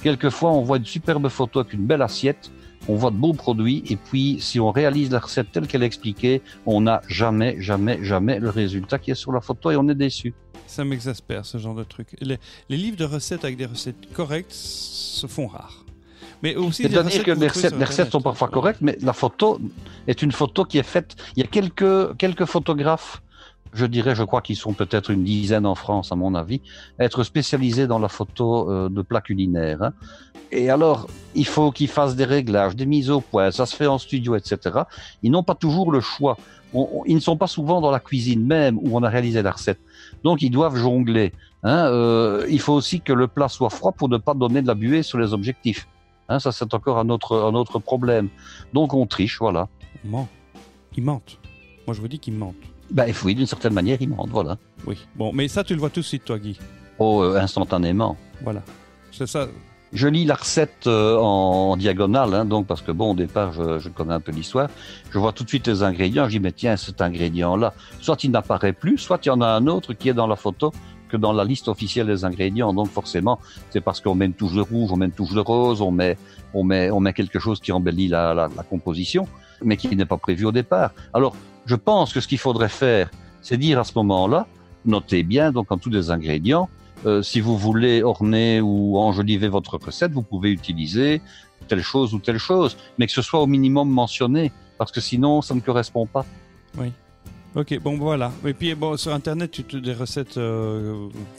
quelquefois, on voit une superbe photo avec une belle assiette, on voit de beaux produits, et puis, si on réalise la recette telle qu'elle est expliquée, on n'a jamais le résultat qui est sur la photo et on est déçu. Ça m'exaspère, ce genre de truc. Les livres de recettes avec des recettes correctes se font rares. Mais aussi, c'est-à-dire que les recettes sont parfois correctes, mais la photo est une photo qui est faite. Il y a quelques photographes, je crois qu'ils sont peut-être une dizaine en France, à mon avis, à être spécialisés dans la photo de plats culinaires. Hein. Et alors, il faut qu'ils fassent des réglages, des mises au point, ça se fait en studio, etc. Ils n'ont pas toujours le choix. Ils ne sont pas souvent dans la cuisine même où on a réalisé la recette. Donc, ils doivent jongler. Hein. Il faut aussi que le plat soit froid pour ne pas donner de la buée sur les objectifs. Hein, ça, c'est encore un autre problème. Donc, on triche, voilà. On ment. Ils mentent. Moi, je vous dis qu'ils mentent. Ben, oui, d'une certaine manière, ils mentent, voilà. Oui. Bon, mais ça, tu le vois tout de suite, toi, Guy. Oh, instantanément. Voilà. C'est ça. Je lis la recette en diagonale, hein, donc parce que bon, au départ, je connais un peu l'histoire. Je vois tout de suite les ingrédients. Je dis, mais tiens, cet ingrédient-là, soit il n'apparaît plus, soit il y en a un autre qui est dans la photo que dans la liste officielle des ingrédients. Donc forcément, c'est parce qu'on met une touche de rouge, on met une touche de rose, on met quelque chose qui embellit la composition, mais qui n'est pas prévu au départ. Alors, je pense que ce qu'il faudrait faire, c'est dire à ce moment-là, notez bien, donc en tous les ingrédients, si vous voulez orner ou enjoliver votre recette, vous pouvez utiliser telle chose ou telle chose, mais que ce soit au minimum mentionné, parce que sinon, ça ne correspond pas. Oui. Ok, bon, voilà. Et puis, bon, sur Internet, des recettes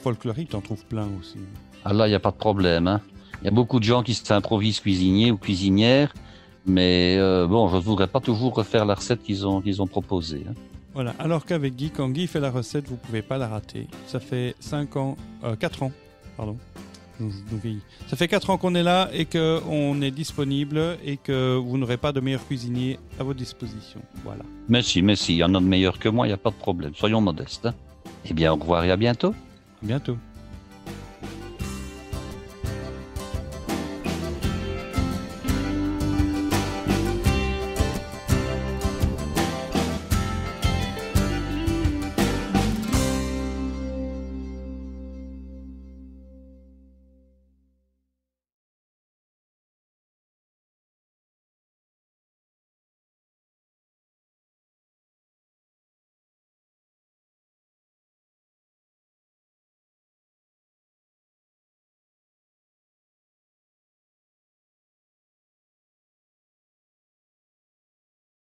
folkloriques, tu en trouves plein aussi. Ah là, il n'y a pas de problème. Hein. Il y a beaucoup de gens qui s'improvisent cuisiniers ou cuisinières, mais bon, je ne voudrais pas toujours refaire la recette qu'ils ont proposée. Hein. Voilà, alors qu'avec Guy, quand Guy fait la recette, vous ne pouvez pas la rater. Ça fait 4 ans, pardon. Ça fait 4 ans qu'on est là et qu'on est disponible et que vous n'aurez pas de meilleur cuisinier à votre disposition. Voilà. Mais si, il y en a de meilleurs que moi, il n'y a pas de problème. Soyons modestes. Hein. Eh bien, au revoir et à bientôt. À bientôt.